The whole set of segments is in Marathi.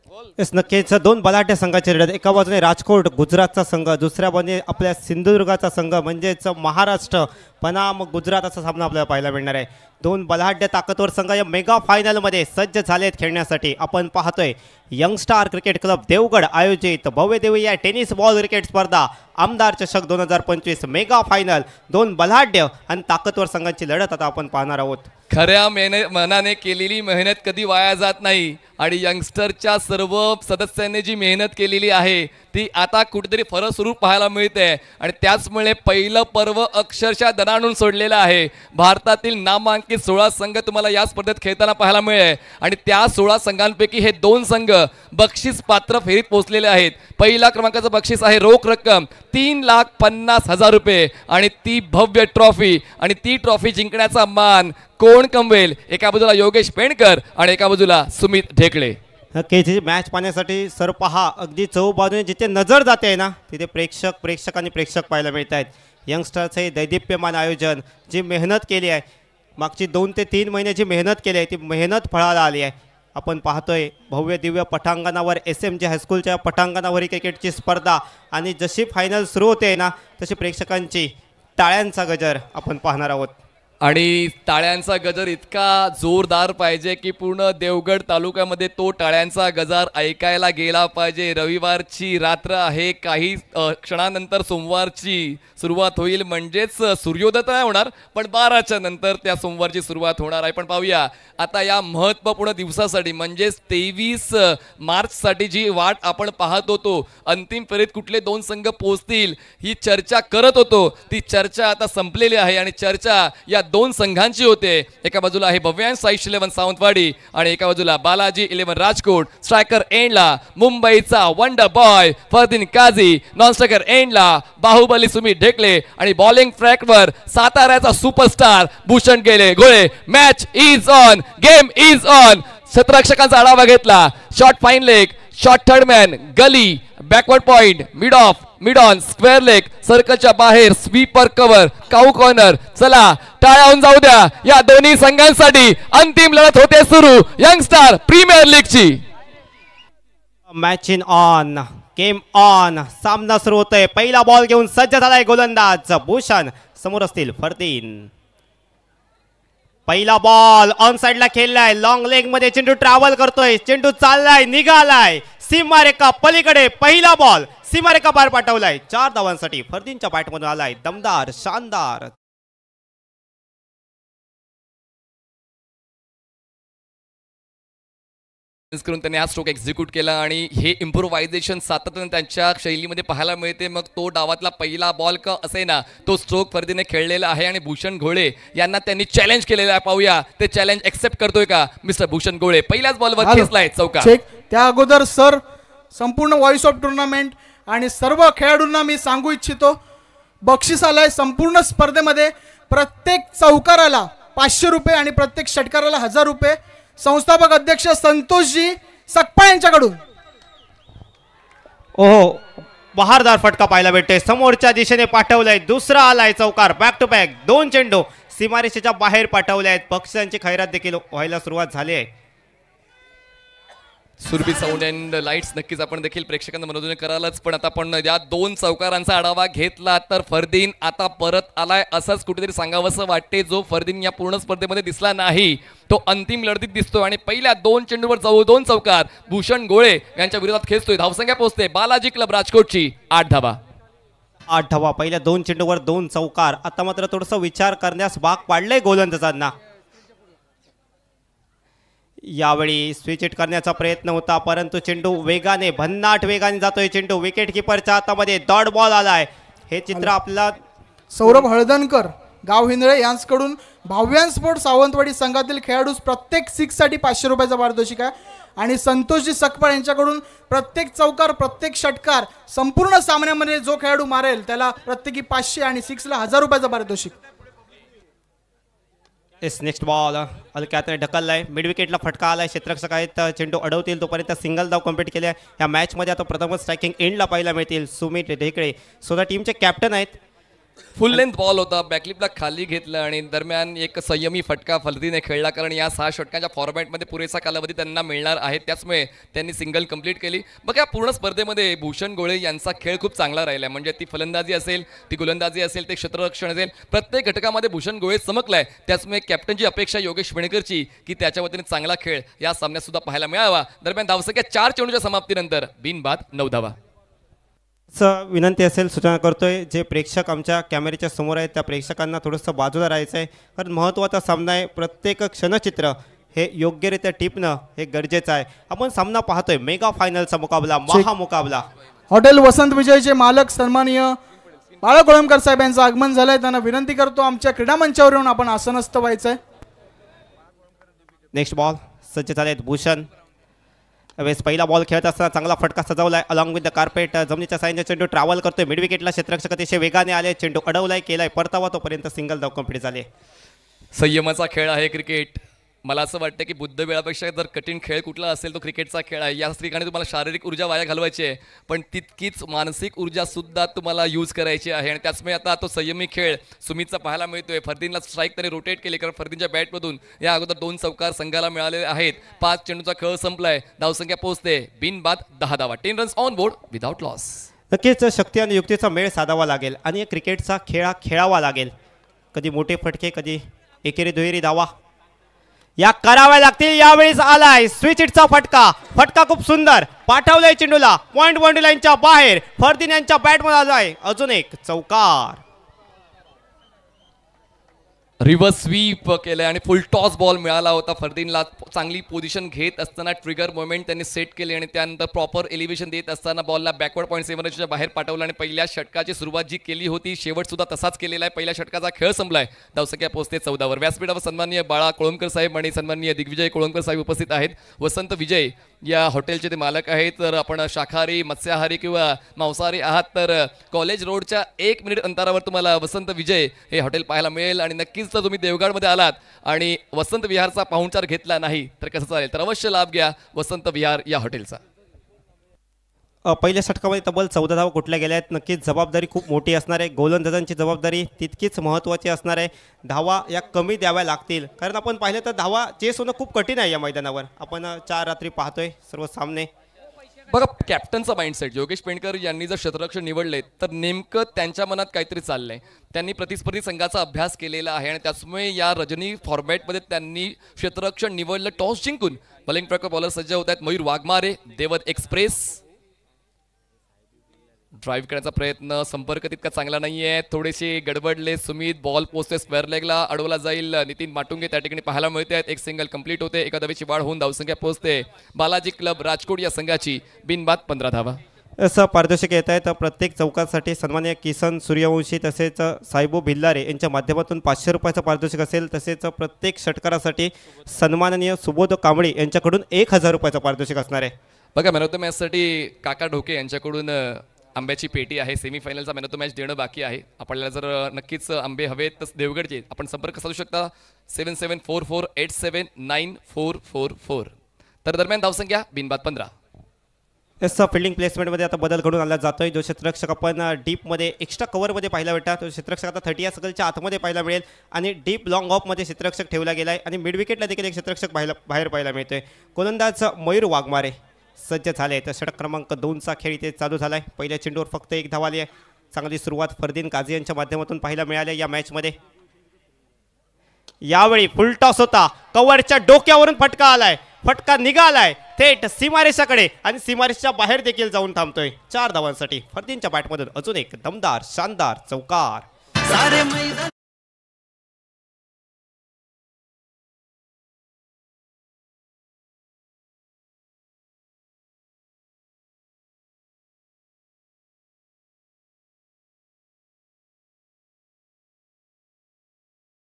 येस नक्कीच दोन बलाढ्य संघाची लढत एका बाजूने राजकोट गुजरातचा संघ दुसऱ्या बाजूने आपल्या सिंधुदुर्गाचा संघ म्हणजेच महाराष्ट्र पनाम गुजरात असा सामना आपल्याला पाहायला मिळणार आहे। दोन बलाढ्य ताकदवर संघ या मेगा फायनलमध्ये सज्ज झालेत खेळण्यासाठी। आपण पाहतोय यंगस्टार क्रिकेट क्लब देवगड आयोजित भव्यदेवी या टेनिस बॉल क्रिकेट स्पर्धा आमदार चषक 2025 मेगा फायनल दोन बलाढ्य आणि ताकदवर संघांची लढत आता आपण पाहणार आहोत। खऱ्या मनाने केलेली मेहनत कधी वाया जात नाही आणि यंगस्टरच्या सर्व सदस्यांनी जी मेहनत केलेली आहे ती आता कुठेतरी फलस्वरूप पाहायला मिळते आणि त्याचमुळे पहिलं पर्व अक्षरशः दणाणून सोडलेलं आहे। भारतातील नामांकित 16 संघ तुम्हाला या स्पर्धेत खेळताना पाहायला मिळेल आणि त्या 16 संघांपैकी हे 2 संघ बक्षीस पात्र फेरीत पोहोचलेले आहेत। पहिला क्रमांकाचं बक्षीस आहे रोख रक्कम 3,50,000 रुपये आणि ती भव्य ट्रॉफी आणि ती ट्रॉफी जिंकण्याचा मान कोण कमवेल? एका बाजूला योगेश पेणकर आणि एका बाजूला सुमित ढेकळे। नक्कीच मॅच पाहण्यासाठी सर पहा अगदी चौबाजूने जिथे नजर जाते आहे ना तिथे प्रेक्षक आणि प्रेक्षक पाहायला मिळत आहेत। यंगस्टर्सचं हे दैदिप्यमान आयोजन जी मेहनत केली आहे मागची 2 ते 3 महिन्याची मेहनत केली आहे ती मेहनत फळाला आली आहे। आपण पाहतोय भव्य दिव्य पटांगणावर SMG हायस्कूलच्या पटांगणावर ही क्रिकेटची स्पर्धा आणि जशी फायनल सुरू होते ना तशी प्रेक्षकांची टाळ्यांचा गजर आपण पाहणार आहोत आणि टाळ्यांचा गजर इतका जोरदार पाहिजे की पूर्ण देवगड तालुक्यामध्ये तो टाळ्यांचा गजर ऐकायला गेला पाहिजे। रविवारची रात्र आहे, काही क्षणानंतर सोमवारची सुरुवात होईल म्हणजेच सूर्योदय नाही होणार पण 12च्या नंतर त्या सोमवारची सुरुवात होणार आहे। पण पाहूया आता या महत्त्वपूर्ण दिवसासाठी म्हणजेच 23 मार्चसाठी जी वाट आपण पाहत होतो अंतिम फेरीत कुठले 2 संघ पोहोचतील ही चर्चा करत होतो ती चर्चा आता संपलेली आहे आणि चर्चा या 2 संघांची होते। एका बाजूला आहे भव्यांश साईश 11 सावंतवाडी आणि एका बाजूला बालाजी 11 राजकोट। स्ट्रायकर एंडला मुंबईचा wonder boy Fardeen Kazi, non striker एंडला बाहुबली सुमित ढेकळे आणि बॉलिंग ट्रॅकवर साताऱ्याचा superstar Bhushan Ghole. Match is on, game is on. क्षेत्ररक्षकांचा आढावा घेतला, shot fine leg, shot third man, gully, backward point, mid on, square leg, सर्कलच्या बाहेर, स्वीपर कव्हर, काऊ कॉर्नर। चला टाळ्या होऊन जाऊ द्या या दोन्ही संघांसाठी अंतिम लढत होते सुरू यंगस्टार प्रीमियर लीगची। Match in on, game on, सामना सुरू होतोय। पहिला बॉल घेऊन सज्ज झालाय गोलंदाज भूषण, समोर असतील फरदीन। पहिला बॉल ऑन साइडला खेळलाय, लॉंग लेग मध्ये चेंडू ट्रॅव्हल करतोय, चेंडू चाललाय, निघालाय सीमारेखा पलीकडे। पहिला बॉल सीमारेखा बाहेर पाठवलाय, 4 धावांसाठी फरदीनच्या बॅटमधून आलाय दमदार शानदार। करून त्यांनी हा स्ट्रोक एक्झिक्यूट केला आणि हे इम्प्रोव्हायझेशन सातत्याने त्यांच्या शैलीमध्ये पाहायला मिळते। मग तो डावातला पहिला बॉल का असेना तो स्ट्रोक फरदीने खेळलेला आहे आणि भूषण घोळे यांना त्यांनी चॅलेंज केलेलं आहे। पाहूया ते चॅलेंज एक्सेप्ट करतोय का मिस्टर भूषण घोळे। पहिल्याच बॉलवर खेचलाय चौका। त्या अगोदर सर संपूर्ण व्हॉइस ऑफ टुर्नामेंट आणि सर्व खेळाडूंना मी सांगू इच्छितो बक्षीस आलंय संपूर्ण स्पर्धेमध्ये। प्रत्येक चौकाराला 500 रुपये आणि प्रत्येक षटकाराला 1000 रुपये। संस्थापक अध्यक्ष संतोषजी सकपाळ यांच्याकडून। ओहो बहारदार फटका पाहायला भेटतोय, समोरच्या दिशेने पाठवलाय, दुसरा आलाय चौकार। बॅक टू बॅक 2 चेंडू सीमारेषेच्या बाहेर पाठवले आहेत। पक्षांची खैरात देखील व्हायला सुरुवात झाली आहे। सुरभी साऊंड अँड लाईट्स नक्कीच आपण देखील प्रेक्षकांना मनोरंजन करायलाच पण आता आपण या 2 चौकारांचा आढावा घेतला तर फरदीन आता परत आलाय असंच कुठेतरी सांगावंसं वाटते। जो फरदीन या पूर्ण स्पर्धेमध्ये दिसला नाही तो अंतिम लढतीत दिसतोय आणि पहिल्या 2 चेंडूवर 2 चौकार भूषण घोळे यांच्या विरोधात खेचतोय। धावसंख्या पोहोचते बालाजी क्लब राजकोटची 8 धावा। 8 धावा पहिल्या 2 चेंडूवर 2 चौकार। आता मात्र थोडंसं विचार करण्यास भाग पाडलंय गोलंदाजांना। यावेळी स्विच हिट करण्याचा प्रयत्न होता परंतु चेंडू वेगाने भन्नाट वेगाने जातोय। चेंडू विकेट किपरच्या हातामध्ये, डॉट बॉल आलाय। हे चित्र आपला सौरभ हळदणकर गाव हिंदळे यांच्याकडून भाव्यान स्पोर्ट सावंतवाडी संघातील खेळाडू प्रत्येक 6 साठी 500 रुपयाचा पारितोषिक आहे आणि संतोषजी सकपाळ यांच्याकडून प्रत्येक चौकार प्रत्येक षटकार संपूर्ण सामन्यामध्ये जो खेळाडू मारेल त्याला प्रत्येकी 500 आणि 6 ला 1000 रुपयाचा पारितोषिक। नेक्स्ट बॉल हलक्याने ढकललाय, मिड विकेटला फटका आलाय। क्षेत्ररक्षक आहेत चेंडू अडवतील तोपर्यंत सिंगल धाव कंप्लीट केले। या मॅच मध्ये आता प्रथमच स्ट्रायकिंग एंडला पाहायला मिळतील सुमित ढेकळे, स्वतः टीमचे कॅप्टन आहेत। फुल लेंथ बॉल होता, बॅकलिपला खाली घेतलं आणि दरम्यान एक संयमी फटका फलदीने खेळला, कारण या 6 षटकांच्या फॉर्मॅटमध्ये पुरेसा कालावधी त्यांना मिळणार आहे, त्याचमुळे त्यांनी सिंगल कंप्लीट केली. बघा या पूर्ण स्पर्धेमध्ये भूषण गोळे यांचा खेळ खूप चांगला राहिला, म्हणजे ती फलंदाजी असेल, ती गोलंदाजी असेल, ते क्षेत्ररक्षण असेल, प्रत्येक घटकामध्ये भूषण गोळे चमकलाय. त्याचमुळे कॅप्टनची अपेक्षा योगेश विणकरची की त्याच्या वतीने चांगला खेळ या सामन्यात सुद्धा पाहायला मिळावा. दरम्यान धावसंख्या 4 चेंडूच्या समाप्तीनंतर बिनबाद 9 धावा. विनंती असेल, सूचना करतोय, जे प्रेक्षक आमच्या कॅमेऱ्याच्या समोर आहेत त्या प्रेक्षकांना थोडंसं बाजूला राहायचं आहे, कारण महत्त्वाचा सामना आहे. प्रत्येक क्षणचित्र हे योग्यरित्या टिपणं हे गरजेचं आहे. आपण सामना पाहतोय, मेगा फायनलचा मुकाबला, महामुकाबला. हॉटेल वसंत विजयचे मालक सन्माननीय बाळा कोळंबकर साहेब यांचं आगमन झालंय. त्यांना विनंती करतो आमच्या क्रीडा मंचावर येऊन आपण आसनस्थ व्हायचंय. नेक्स्ट बॉल सज्ज झालेत भूषण. वेळेस पहिला बॉल खेळत असताना चांगला फटका सजवलाय अलॉंग विथ द कार्पेट. जमिनीच्या साईनचा चेंडू ट्रॅव्हल करतोय, मिड विकेटला क्षेत्ररक्षक अतिशय वेगाने आले, चेंडू अडवलाय, केलाय परतावा, तोपर्यंत सिंगल धाव कंप्लीट झाले. संयमाचा खेळ आहे क्रिकेट. मला असं वाटतं की बुद्ध वेळापेक्षा जर कठीण खेळ कुठला असेल तो क्रिकेटचा खेळ आहे. या ठिकाणी तुम्हाला शारीरिक ऊर्जा वाया घालवायची आहे, पण तितकीच मानसिक ऊर्जा सुद्धा तुम्हाला यूज करायची आहे. आणि त्याचमुळे आता तो संयमी खेळ सुमितचा पाहायला मिळतोय. फरदीनला स्ट्राईक त्याने रोटेट केली, कारण फरदीनच्या बॅटमधून या अगोदर 2 चौकार संघाला मिळालेले आहेत. 5 चेंडूचा खेळ संपलाय, धावसंख्या पोहोचते बिनबाद 10 धावा. 10 runs on board without loss. नक्कीच शक्ती आणि युक्तीचा मेळ साधावा लागेल आणि क्रिकेटचा खेळ खेळावा लागेल. कधी मोठे फटके, कधी एकेरी दुहेरी धावा या कराव्या लागतील. यावेळेस आलाय स्विच इटचा फटका, फटका खूप सुंदर पाठवलाय चेंडूला पॉइंट बाउंड्री लाईनच्या बाहेर. फरदीन यांच्या बॅटमध्ये आलाय अजून एक चौकार. रिव्हर्स स्वीप केलंय आणि फुल टॉस बॉल मिळाला होता फरदीनला. चांगली पोझिशन घेत असताना ट्रिगर मोमेंट त्यांनी सेट केले आणि त्यानंतर प्रॉपर एलिव्हेशन देत असताना बॉलला बॅकवर्ड पॉईंट सेव्हनच्या बाहेर पाठवलं आणि पहिल्या षटकाची सुरुवात जी केली होती शेवट सुद्धा तसाच केलेला आहे. पहिल्या षटकाचा खेळ संपलाय, धावसंख्या पोहोचते 14 वर. व्यासपीठावर सन्माननीय बाळा कोळंबकर साहेब आणि सन्माननीय दिग्विजय कोळंबकर साहेब उपस्थित आहेत. वसंत विजय या हॉटेलचे ते मालक आहेत. तर आपण शाकाहारी, मत्स्याहारी किंवा मांसाहारी आहात तर कॉलेज रोडच्या 1 मिनिट अंतरावर तुम्हाला वसंत विजय हे हॉटेल पाहायला मिळेल. आणि नक्कीच जर तुम्ही देवगडमध्ये आलात आणि वसंत विहारचा पाहुणचार घेतला नाही तर कसं चालेल, तर अवश्य लाभ घ्या वसंत विहार या हॉटेलचा. पहिल्या षटकामध्ये तब्बल 14 धावा कुठल्या गेल्या आहेत. नक्कीच जबाबदारी खूप मोठी असणार आहे. गोलंदाजांची जबाबदारी तितकीच महत्त्वाची असणार आहे. धावा या कमी द्याव्या लागतील, कारण आपण पाहिलं तर धावा चेस होणं खूप कठीण आहे या मैदानावर. आपण 4 रात्री पाहतोय सर्व सामने. बघा कॅप्टनचा माइंडसेट योगेश पेंडकर यांनी जर क्षेत्ररक्षण निवडले तर नेमकं त्यांच्या मनात काहीतरी चाललंय. त्यांनी प्रतिस्पर्धी संघाचा अभ्यास केलेला आहे आणि त्याचमुळे या रजनी फॉर्मॅटमध्ये त्यांनी क्षेत्ररक्षण निवडलं. टॉस जिंकून बॉलिंग ट्रॅकवर बॉलर सज्ज होत आहेत. मयूर वाघमारे, देवत एक्सप्रेस. ड्राईव्ह करण्याचा प्रयत्न, संपर्क तितका चांगला नाहीये, थोडेसे गडबडले सुमित. बॉल पोहोचतोय स्क्वेअर लेगला, अडवला जाईल. नितीन माटुंगे त्या ठिकाणी पाहायला मिळते आहेत. एक सिंगल कंप्लीट होते, एका धावेची वाढ होऊन धावसंख्या पोहोचते बालाजी क्लब राजकोट या संघाची बिनबाद 15 धावा. असं पारितोषिक येत आहे. तर प्रत्येक चौकासाठी सन्माननीय किसन सूर्यवंशी तसेच साहेबू भिल्लारे यांच्या माध्यमातून 500 रुपयाचं पारितोषिक असेल. तसेच प्रत्येक षटकारासाठी सन्माननीय सुबोध कांबळे यांच्याकडून 1000 रुपयाचं पारितोषिक असणार आहे. बघा मॅन ऑफ द मॅचसाठी काका ढोके यांच्याकडून आंब्याची पेटी आहे. सेमीफायनलचा मॅन ऑफ द मॅच देणं बाकी आहे. आपल्याला जर नक्कीच आंबे हवेत तर देवगडचे आपण संपर्क साधू शकता 7744879444. तर दरम्यान धावसंख्या बिनबाद 15. याचा फिल्डिंग प्लेसमेंटमध्ये आता बदल घडून आणला जातोय. जो क्षेत्ररक्षक आपण डीपमध्ये एक्स्ट्रा कव्हरमध्ये पाहायला भेटतात तो क्षेत्ररक्षक आता 30 या सर्कलच्या आतमध्ये पाहायला मिळेल आणि डीप लॉंग ऑफमध्ये क्षेत्ररक्षक ठेवला गेला आहे आणि मिड विकेटला देखील एक क्षेत्ररक्षक बाहेर पाहायला मिळतोय. गोलंदाज मयूर वाघमारे सज्ज झाले. तर षटक क्रमांक 2चा खेळ इथे चालू झाला आहे. पहिल्या चेंडूवर फक्त 1 धाव आली आहे. चांगली सुरुवात फरदीन काझी यांच्या माध्यमातून पाहायला मिळाली या मॅचमध्ये. यावेळी फुल टॉस होता, कव्हरच्या डोक्यावरून फटका आलाय, फटका निघालाय थेट सीमारेषाकडे आणि सीमारेषेच्या बाहेर देखील जाऊन थांबतोय. 4 धावांसाठी फरदीनच्या बॅटमधून अजून एक दमदार शानदार चौकार.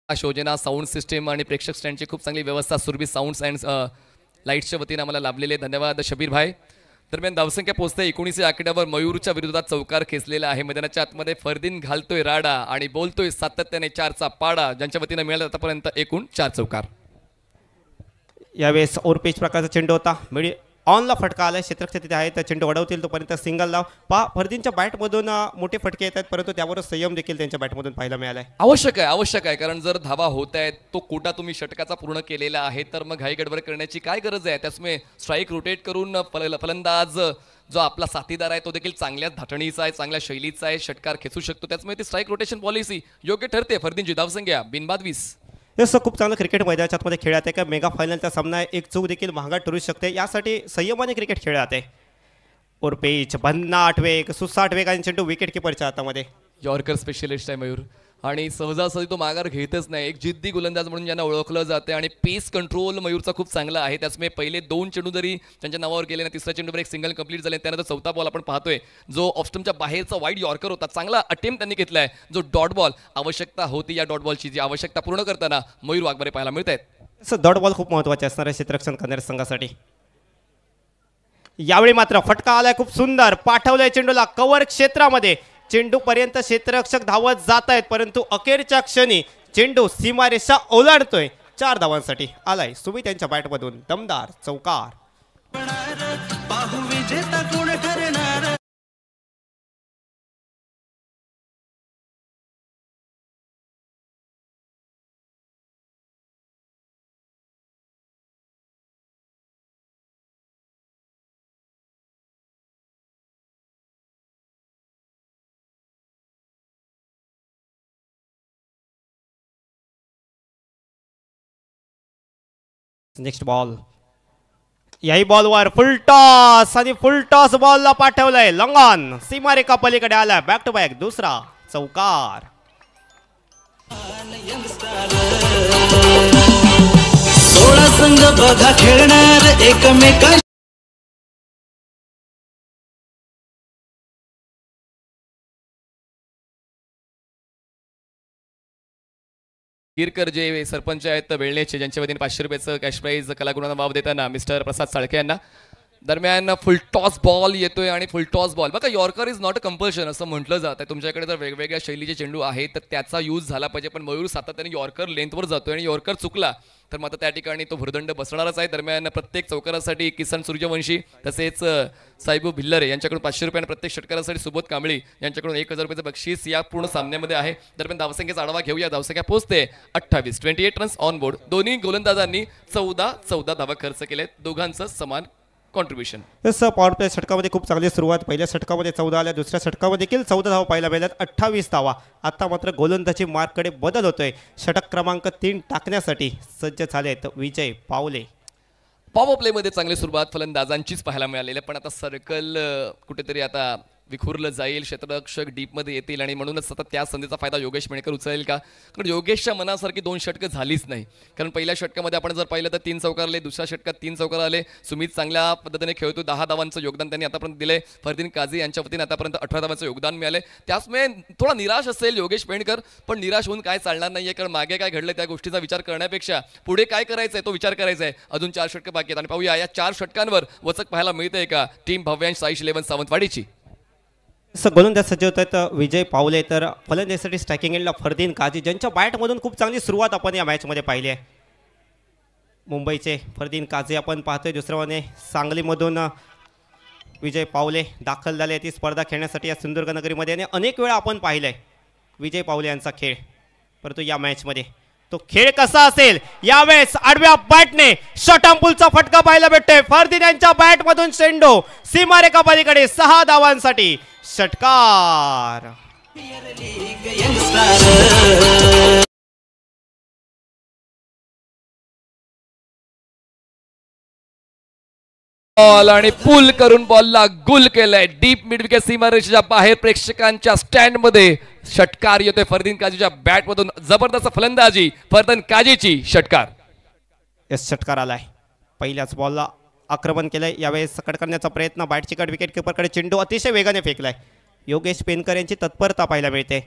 शोजना साऊंड सिस्टीम आणि प्रेक्षक स्टँडची खूप चांगली व्यवस्था सुरभी साऊंड्स अँड लाईट्सच्या वतीने आम्हाला लाभलेले धन्यवाद शबीर भाई. दरम्यान धावसंख्या पोहोचते 19 आकड्यावर. मयूरच्या विरोधात चौकार खेचलेला आहे. मैदानाच्या आतमध्ये फरदीन घालतोय राडा आणि बोलतोय सातत्याने 4चा पाडा, ज्यांच्या वतीने मिळाला आतापर्यंत एकूण 4 चौकार. यावेळेस ओव्हरपिच प्रकारचा चेंडू होता. ऑनला फटका आलाय, क्षेत्ररक्षक तिथे आहे, तर चेंडू अडवतील तोपर्यंत सिंगल लाव. पहा फर्दीनच्या बॅटमधून मोठे फटके येत आहेत, परंतु त्यावर संयम देखील त्यांच्या बॅटमधून पाहायला मिळालाय. आवश्यक आहे कारण जर धावा होत आहेत, तो कोटा तुम्ही षटकाचा पूर्ण केलेला आहे, तर मग घाई गडबड करण्याची काय गरज आहे. त्यामुळे स्ट्राईक रोटेट करून फलंदाज जो आपला साथीदार आहे तो देखील चांगल्या धाटणीचा आहे, चांगल्या शैलीचा आहे, षटकार खेचू शकतो. त्यामुळे ती स्ट्राईक रोटेशन पॉलिसी योग्य ठरते. फर्दीनची धावसंख्या बिनबाद 20. जसं खूप चांगलं क्रिकेट मैदानाच्या आतमध्ये खेळत आहे का मेगा फायनलचा सामना आहे, एक चूक देखील महागात ठरू शकते, यासाठी संयमाने क्रिकेट खेळत आहे. और पेच भन्नाट वेग, सुसाट वेग आणि चेंडू विकेट किपरच्या हातामध्ये. यॉर्कर स्पेशलिस्ट आहे मयूर आणि सहजासहजी तो माघार घेतच नाही. एक जिद्दी गोलंदाज म्हणून ज्यांना ओळखलं जाते आणि पेस कंट्रोल मयूरचा खूप चांगला आहे. त्याचमुळे पहिले 2 चेंडू जरी त्यांच्या नावावर गेले ना, तिसऱ्या चेंडूवर एक सिंगल कंप्लीट झाले. त्यानंतर चौथा बॉल आपण पाहतोय जो ऑफस्टमच्या बाहेरचा वाईड यॉर्कर होता, चांगला अटेम्प्ट त्यांनी घेतलाय. जो डॉट बॉल आवश्यकता होती, या डॉट बॉलची जी आवश्यकता पूर्ण करताना मयूर वाघमारे पाहायला मिळत आहेत. असं डॉट बॉल खूप महत्त्वाचे असणार आहे क्षेत्ररक्षण करणाऱ्या संघासाठी. यावेळी मात्र फटका आलाय खूप सुंदर, पाठवलाय चेंडूला कव्हर क्षेत्रामध्ये. चेंडू पर्यंत क्षेत्ररक्षक धावत जात आहेत, परंतु अखेरच्या क्षणी चेंडू सीमारेषा ओलांडतोय. 4 धावांसाठी आलाय सुमित यांच्या बॅटमधून दमदार चौकार. नेक्स्ट बॉल, याही बॉलवर फुल टॉस आणि फुल टॉस बॉलला पाठवलंय लंगॉन, सीमारेखा पलीकडे आलाय. बॅक टू बॅक दुसरा चौकार. 16 संघ बघा खेळणार एकमेका. गिरकर जे सरपंच आहेत वेळणेचे, ज्यांच्या वतीने 500 रुपयाचं कॅश प्राईज कलागुणांना वाव देताना मिस्टर प्रसाद साळके यांना. दरम्यान फुल टॉस बॉल येतोय आणि फुल टॉस बॉल बघा, yorker is not a compulsion असं म्हटलं जातं. तुमच्याकडे जर वेगवेगळ्या शैलीचे चेंडू आहेत तर त्याचा यूज झाला पाहिजे, पण मयूर सातत्याने यॉर्कर लेंथवर जातोय आणि यॉर्कर चुकला तर मात्र त्या ठिकाणी तो भुर्दंड बसणारच आहे. दरम्यान प्रत्येक चौकारासाठी किसन सूर्यवंशी तसेच साहेबू भिल्लरे यांच्याकडून 500 रुपये आणि प्रत्येक षटकारासाठी सुबोध कांबळी यांच्याकडून 1000 रुपयाचं बक्षीस या पूर्ण सामन्यामध्ये आहे. दरम्यान धावसंख्येचा आढावा घेऊया. धावसंख्या पोहोचते 28 रन्स ऑन बोर्ड. दोन्ही गोलंदाजांनी 14 धावा खर्च केले, दोघांचं समान कॉन्ट्रीब्युशन. तसं पॉवर प्ले षटकामध्ये खूप चांगली सुरुवात. पहिल्या षटकामध्ये 14 आल्या, दुसऱ्या षटकामध्ये देखील 14 धावा पाहायला मिळाल्यात, 28 धावा. आता मात्र गोलंदाजी मार्ककडे बदल होतोय. षटक क्रमांक 3 टाकण्यासाठी सज्ज झालेत विजय पावले. पॉवर प्लेमध्ये चांगली सुरुवात फलंदाजांचीच पाहायला मिळालेली आहे, पण आता सर्कल कुठेतरी आता विखुरलं जाईल, क्षेत्ररक्षक डीपमध्ये येतील आणि म्हणूनच आता त्या संधीचा फायदा योगेश मेणकर उचलेल का? कारण योगेशच्या मनासारखी 2 षटकं झालीच नाही. कारण पहिल्या षटकामध्ये आपण जर पाहिलं तर 3 चौकार आले, दुसऱ्या षटकात 3 चौकार आले. सुमित चांगल्या पद्धतीने खेळतो, 10 धावांचं योगदान त्यांनी आतापर्यंत दिले. फरदीन काझी यांच्या वतीने आतापर्यंत 18 धावांचं योगदान मिळाले. त्याचमुळे थोडा निराश असेल योगेश मेणकर, पण निराश होऊन काय चालणार नाहीये, कारण मागे काय घडलं त्या गोष्टीचा विचार करण्यापेक्षा पुढे काय करायचंय तो विचार करायचा आहे. अजून 4 षटकं बाकी आहेत आणि पाहूया या 4 षटकांवर वचक पाहायला मिळते का टीम भव्यांश साईश 11 सावंतवाडीची. गोलंदाज सज्ज होत आहेत विजय पावले, तर फलंदाजीसाठी स्ट्रायकिंग एंडला फरदीन काझी, ज्यांच्या बॅटमधून खूप चांगली सुरुवात आपण या मॅचमध्ये पाहिली आहे. मुंबईचे फरदीन काझी आपण पाहतोय. दुसऱ्याने सांगलीमधून विजय पावले दाखल झाले ती स्पर्धा खेळण्यासाठी या सिंधुदुर्ग नगरीमध्ये, आणि अनेक वेळा आपण पाहिलं आहे विजय पावले यांचा खेळ. परंतु या मॅचमध्ये तो खेळ कसा असेल, यावेळेस आडव्या बॅटने शॉटअँपुलचा फटका पाहायला भेटतोय. फरदीन यांच्या बॅटमधून चेंडू सीमारेखा पलीकडे 6 धावांसाठी षटकार. बॉल आणि पुल करून बॉलला गुल केलंय डीप मिड विकेट सीमारेषेच्या बाहेर प्रेक्षकांच्या स्टँड मध्ये. षटकार येतोय फरदीन काझीच्या बॅट मधून. जबरदस्त फलंदाजी फरदीन काझीची. षटकार. यस, षटकार आलाय. पहिल्याच बॉलला आक्रमण केलंय. यावेळेस सकट करण्याचा प्रयत्न, बॅटची कट विकेट किपरकडे चेंडू अतिशय वेगाने फेकलाय. योगेश पेनकर यांची तत्परता पाहायला मिळते.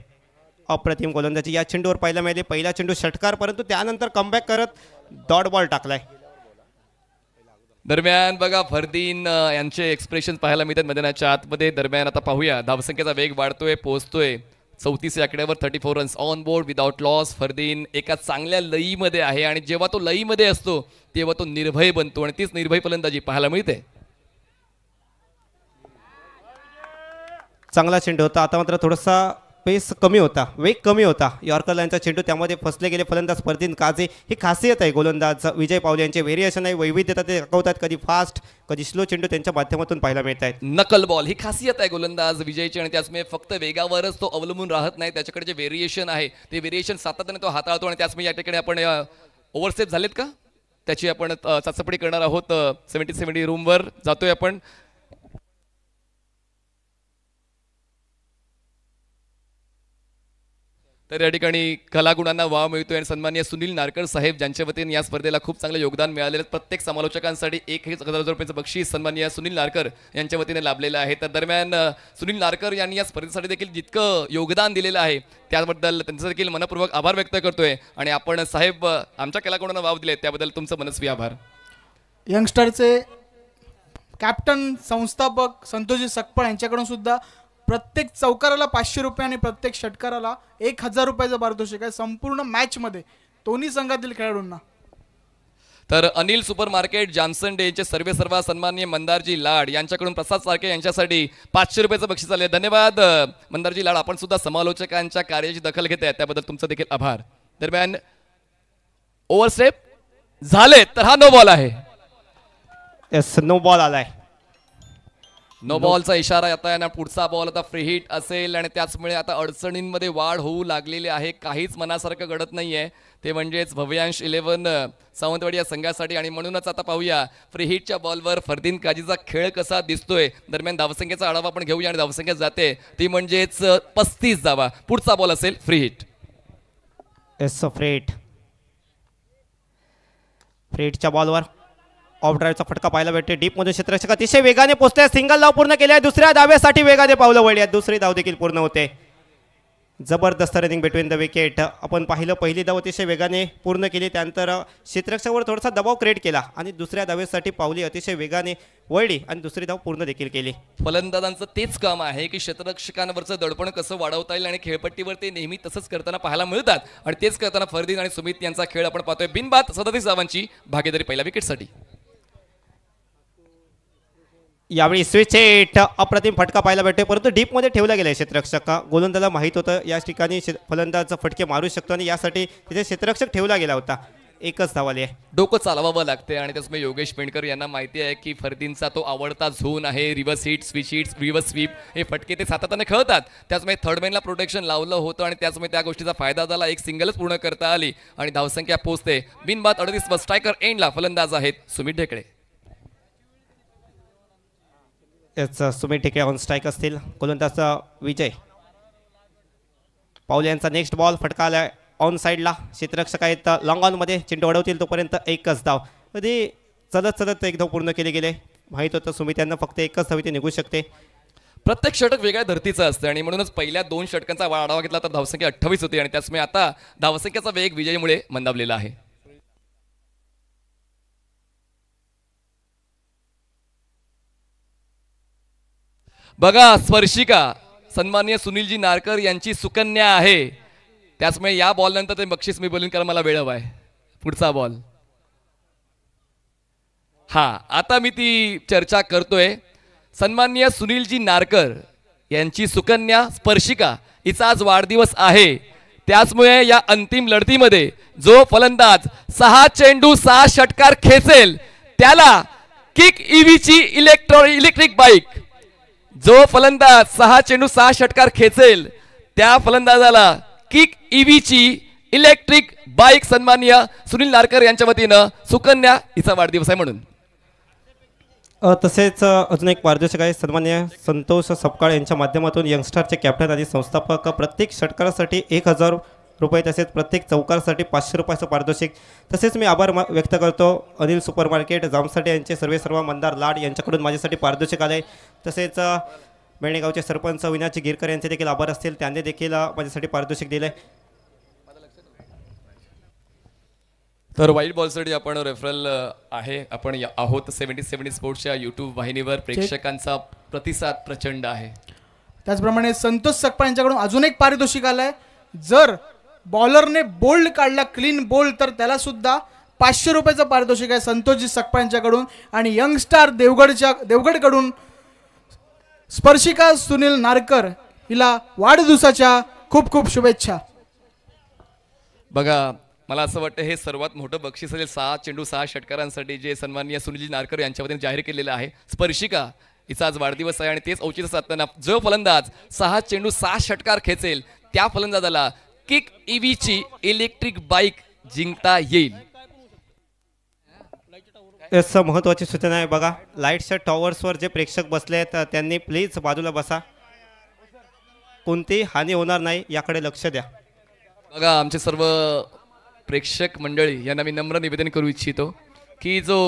अप्रतिम गोलंदाजी या चेंडूवर पाहायला मिळते. पहिला चेंडू षटकार, परंतु त्यानंतर कमबॅक करत डॉट बॉल टाकलाय. दरम्यान बघा फरदीन यांचे एक्सप्रेशन पाहायला मिळतात मैदानाच्या आतमध्ये. दरम्यान आता पाहूया धावसंख्येचा वेग वाढतोय, पोहोचतोय 34 आकड्यावर. 34 runs on board without loss. Fardeen एका चांगल्या लईमध्ये आहे आणि जेव्हा तो लईमध्ये असतो तेव्हा तो निर्भय बनतो आणि तीच निर्भय फलंदाजी पाहायला मिळते. चांगला चेंडू होता. आता मात्र थोडासा पेस कमी होता, वेग कमी होता यॉर्कर लाईनचा चेंडू, त्यामध्ये फसले गेले फलंदाज परदीन काझे. ही खासियत आहे गोलंदाज विजय पावले यांचे. व्हेरिएशन आहे, वैविध्यता ते दाखवतात. कधी फास्ट कधी स्लो चेंडू त्यांच्या माध्यमातून पाहायला मिळत आहेत. नकल बॉल ही खासियत आहे गोलंदाज विजयची आणि त्याचमुळे फक्त वेगावरच तो अवलंबून राहत नाही, त्याच्याकडे जे व्हेरिएशन आहे ते व्हेरिएशन सातत्याने तो हाताळतो आणि त्याचमुळे या ठिकाणी आपण ओव्हरस्टेप झालेत का त्याची आपण चाचपणी करणार आहोत. 70 रूमवर जातोय आपण. तर या ठिकाणी कलागुणांना वाव मिळतोय आणि सन्माननीय सुनील नारकर साहेब ज्यांच्या वतीने या स्पर्धेला खूप चांगलं योगदान मिळालेलं प्रत्येक समालोचकांसाठी 1,000 रुपयांचं बक्षीस सन्माननीय सुनील नारकर यांच्या वतीने लाभलेलं आहे. तर दरम्यान सुनील नारकर यांनी या स्पर्धेसाठी देखील जितकं योगदान दिलेलं आहे त्याबद्दल त्यांचं देखील मनपूर्वक आभार व्यक्त करतोय आणि आपण साहेब आमच्या कलागुणांना वाव दिले त्याबद्दल तुमचं मनस्वी आभार. यंगस्टरचे कॅप्टन संस्थापक संतोषजी सकपाळ यांच्याकडून सुद्धा प्रत्येक चौकाराला 500 रुपये आणि प्रत्येक षटकाराला 1,000 रुपयाचं पारितोषिक आहे संपूर्ण मॅचमध्ये दोन्ही संघातील खेळाडूंना. तर अनिल सुपर मार्केट जॉन्सन डेचे सर्वेसर्वा सन्माननीय मंदारजी लाड यांच्याकडून प्रसाद सारखे यांच्यासाठी 500 रुपयाचं बक्षीस आले. धन्यवाद मंदारजी लाड, आपण सुद्धा समालोचकांच्या कार्याची दखल घेत आहे त्याबद्दल तुमचं देखील आभार. दरम्यान ओव्हरस्टेप झाले तर हा नो बॉल आहे. येस, नो बॉल आलाय. नो बॉलचा इशारा येत आहे ना. पुढचा बॉल आता फ्री हिट असेल आणि त्याचमुळे आता अडचणींमध्ये वाढ होऊ लागलेली आहे. काहीच मनासारखं घडत नाहीये ते म्हणजेच भव्यांश 11 सावंतवाडी या संघासाठी आणि म्हणूनच आता पाहूया फ्री हिटच्या बॉलवर फरदीन काजीचा खेळ कसा दिसतोय. दरम्यान धावसंख्येचा आढावा आपण घेऊया आणि धावसंख्या जाते ती म्हणजेच 35 धावा. पुढचा बॉल असेल फ्री हिट. येस, फ्रेटच्या बॉलवर ऑफ ड्राईव्हचा फटका पाहायला भेटते. डीपमध्ये क्षेत्ररक्षक अतिशय वेगाने पोहोचले. सिंगल धाव पूर्ण केली आहे. दुसऱ्या धावेसाठी वेगाने पावलं वळली आहेत. दुसरी धाव देखील पूर्ण होते. जबरदस्त रनिंग बिटवीन द विकेट. आपण पाहिलं पहिली धाव अतिशय वेगाने पूर्ण केली, त्यानंतर क्षेत्ररक्षकावर थोडासा दबाव क्रिएट केला आणि दुसऱ्या धावेसाठी पावली अतिशय वेगाने वळली आणि दुसरी धाव पूर्ण देखील केली. फलंदाजांचं तेच काम आहे की क्षेत्ररक्षकांवरचं दडपण कसं वाढवता येईल आणि खेळपट्टीवर ते नेहमी तसंच करताना पाहायला मिळतात आणि तेच करताना फरदीन आणि सुमित यांचा खेळ आपण पाहतोय. बिनबाद 37 धावांची भागीदारी पहिल्या विकेटसाठी. यावेळी स्विच हिट अप्रतिम फटका पाहायला भेटतो, परंतु डीपमध्ये ठेवला गेला क्षेत्ररक्षक. गोलंदाजाला माहीत होतं या ठिकाणी फलंदाज फटके मारू शकतो आणि यासाठी तिथे क्षेत्ररक्षक ठेवला गेला होता. एकच धाव आली आहे. डोकं चालवावं लागते आणि त्याचमुळे योगेश पेंडकर यांना माहिती आहे की फरदीनचा तो आवडता झोन आहे. Reverse hit, switch hit, reverse sweep हे फटके ते सातत्याने खेळतात. त्याचमुळे थर्ड मॅनला प्रोटेक्शन लावलं होतं आणि त्याचमुळे त्या गोष्टीचा फायदा झाला. एक सिंगलच पूर्ण करता आली आणि धावसंख्या पोहोचते. बिनबाद 38 स्ट्रायकर एंडला फलंदाज आहेत सुमित ढेकळे. सुमित ढेकळे ऑन स्ट्राईक असतील. गोलंदाज विजय पावले यांचा नेक्स्ट बॉल फटका आलाय ऑन साईडला. क्षेत्ररक्षक आहेत लॉंग ऑनमध्ये, चेंडू अडवतील तोपर्यंत एकच धाव. कधी चलत एक धाव पूर्ण केले गेले. माहीत होतं सुमित यांना फक्त एकच धाव इथे निघू शकते. प्रत्येक षटक वेगळ्या धर्तीचं असतं आणि म्हणूनच पहिल्या 2 षटकांचा आढावा घेतला तर धावसंख्या 28 होती आणि त्याचमुळे आता धावसंख्येचा वेग विजयमुळे मंदावलेला आहे. बघा स्पर्शिका सन्माननीय सुनीलजी नारकर यांची सुकन्या आहे. त्याचमुळे या बॉल नंतर ते बक्षीस मी बोलून करायला मला वेळ हवाय. पुढचा बॉल हा आता मी ती चर्चा करतोय. सन्माननीय सुनीलजी नारकर यांची सुकन्या स्पर्शिका हिचा आज वाढदिवस आहे. त्याचमुळे या अंतिम लढतीमध्ये जो फलंदाज 6 चेंडू 6 षटकार खेचेल त्याला किक ईव्हीची इलेक्ट्रिक बाईक, जो फलंदाज 6 चेंडू 6 षटकार खेचेल त्या फलंदाजाला किक ईव्हीची इलेक्ट्रिक बाईक सन्माननीय सुनील नारकर यांच्या वतीनं सुकन्या हिचा वाढदिवस आहे म्हणून. तसेच अजून एक पारितोषिक आहे. सन्माननीय संतोष सपकाळ यांच्या माध्यमातून यंगस्टरचे कॅप्टन आणि संस्थापक प्रत्येक षटकारासाठी 1,000 रुपये तसेच प्रत्येक चौकारासाठी 500 रुपयाचं पारितोषिक. तसेच मी आभार व्यक्त करतो अनिल सुपर मार्केट जामसाठी यांचे सर्व मंदार लाड यांच्याकडून माझ्यासाठी पारितोषिक आले. तसेच बेळणेगावचे सरपंच विनाची गिरकर यांचे देखील आभार असतील, त्यांनी देखील माझ्यासाठी पारितोषिक दिले. तर वाईट बॉलसाठी आपण रेफरल आहे, आपण आहोत 77 स्पोर्ट्सच्या यूट्यूब वाहिनीवर. प्रेक्षकांचा प्रतिसाद प्रचंड आहे. त्याचप्रमाणे संतोष सकपाळ यांच्याकडून अजून एक पारितोषिक आलंय. जर बॉलरने बोल्ड काढला, क्लीन बोल्ड, तर त्याला सुद्धा 500 रुपयाचं पारितोषिक आहे संतोषजी सकपाळ यांच्याकडून. आणि यंग स्टार देवगडकडून स्पर्शिका सुनील नारकर हिला वाढदिवसाच्या खूप खूप शुभेच्छा. बघा मला असं वाटतं हे सर्वात मोठं बक्षीस असेल 6 चेंडू 6 षटकारांसाठी जे सन्माननीय सुनीलजी नारकर यांच्या वतीने जाहीर केलेलं आहे. स्पर्शिका हिचा आज वाढदिवस आहे आणि तेच औचित्य साधताना जो फलंदाज 6 चेंडू 6 षटकार खेचेल त्या फलंदाजाला किक ईव्हीची इलेक्ट्रिक बाईक जिंकता येईल. असं महत्त्वाची सूचना आहे बघा. लाईटच्या टॉवर्सवर जे प्रेक्षक बसले आहेत त्यांनी प्लीज बाजूला बसा. कोणतीही हानी होणार नाही याकडे लक्ष द्या. बघा आमचे सर्व प्रेक्षक मंडळी यांना मी नम्र निवेदन करू इच्छितो की जो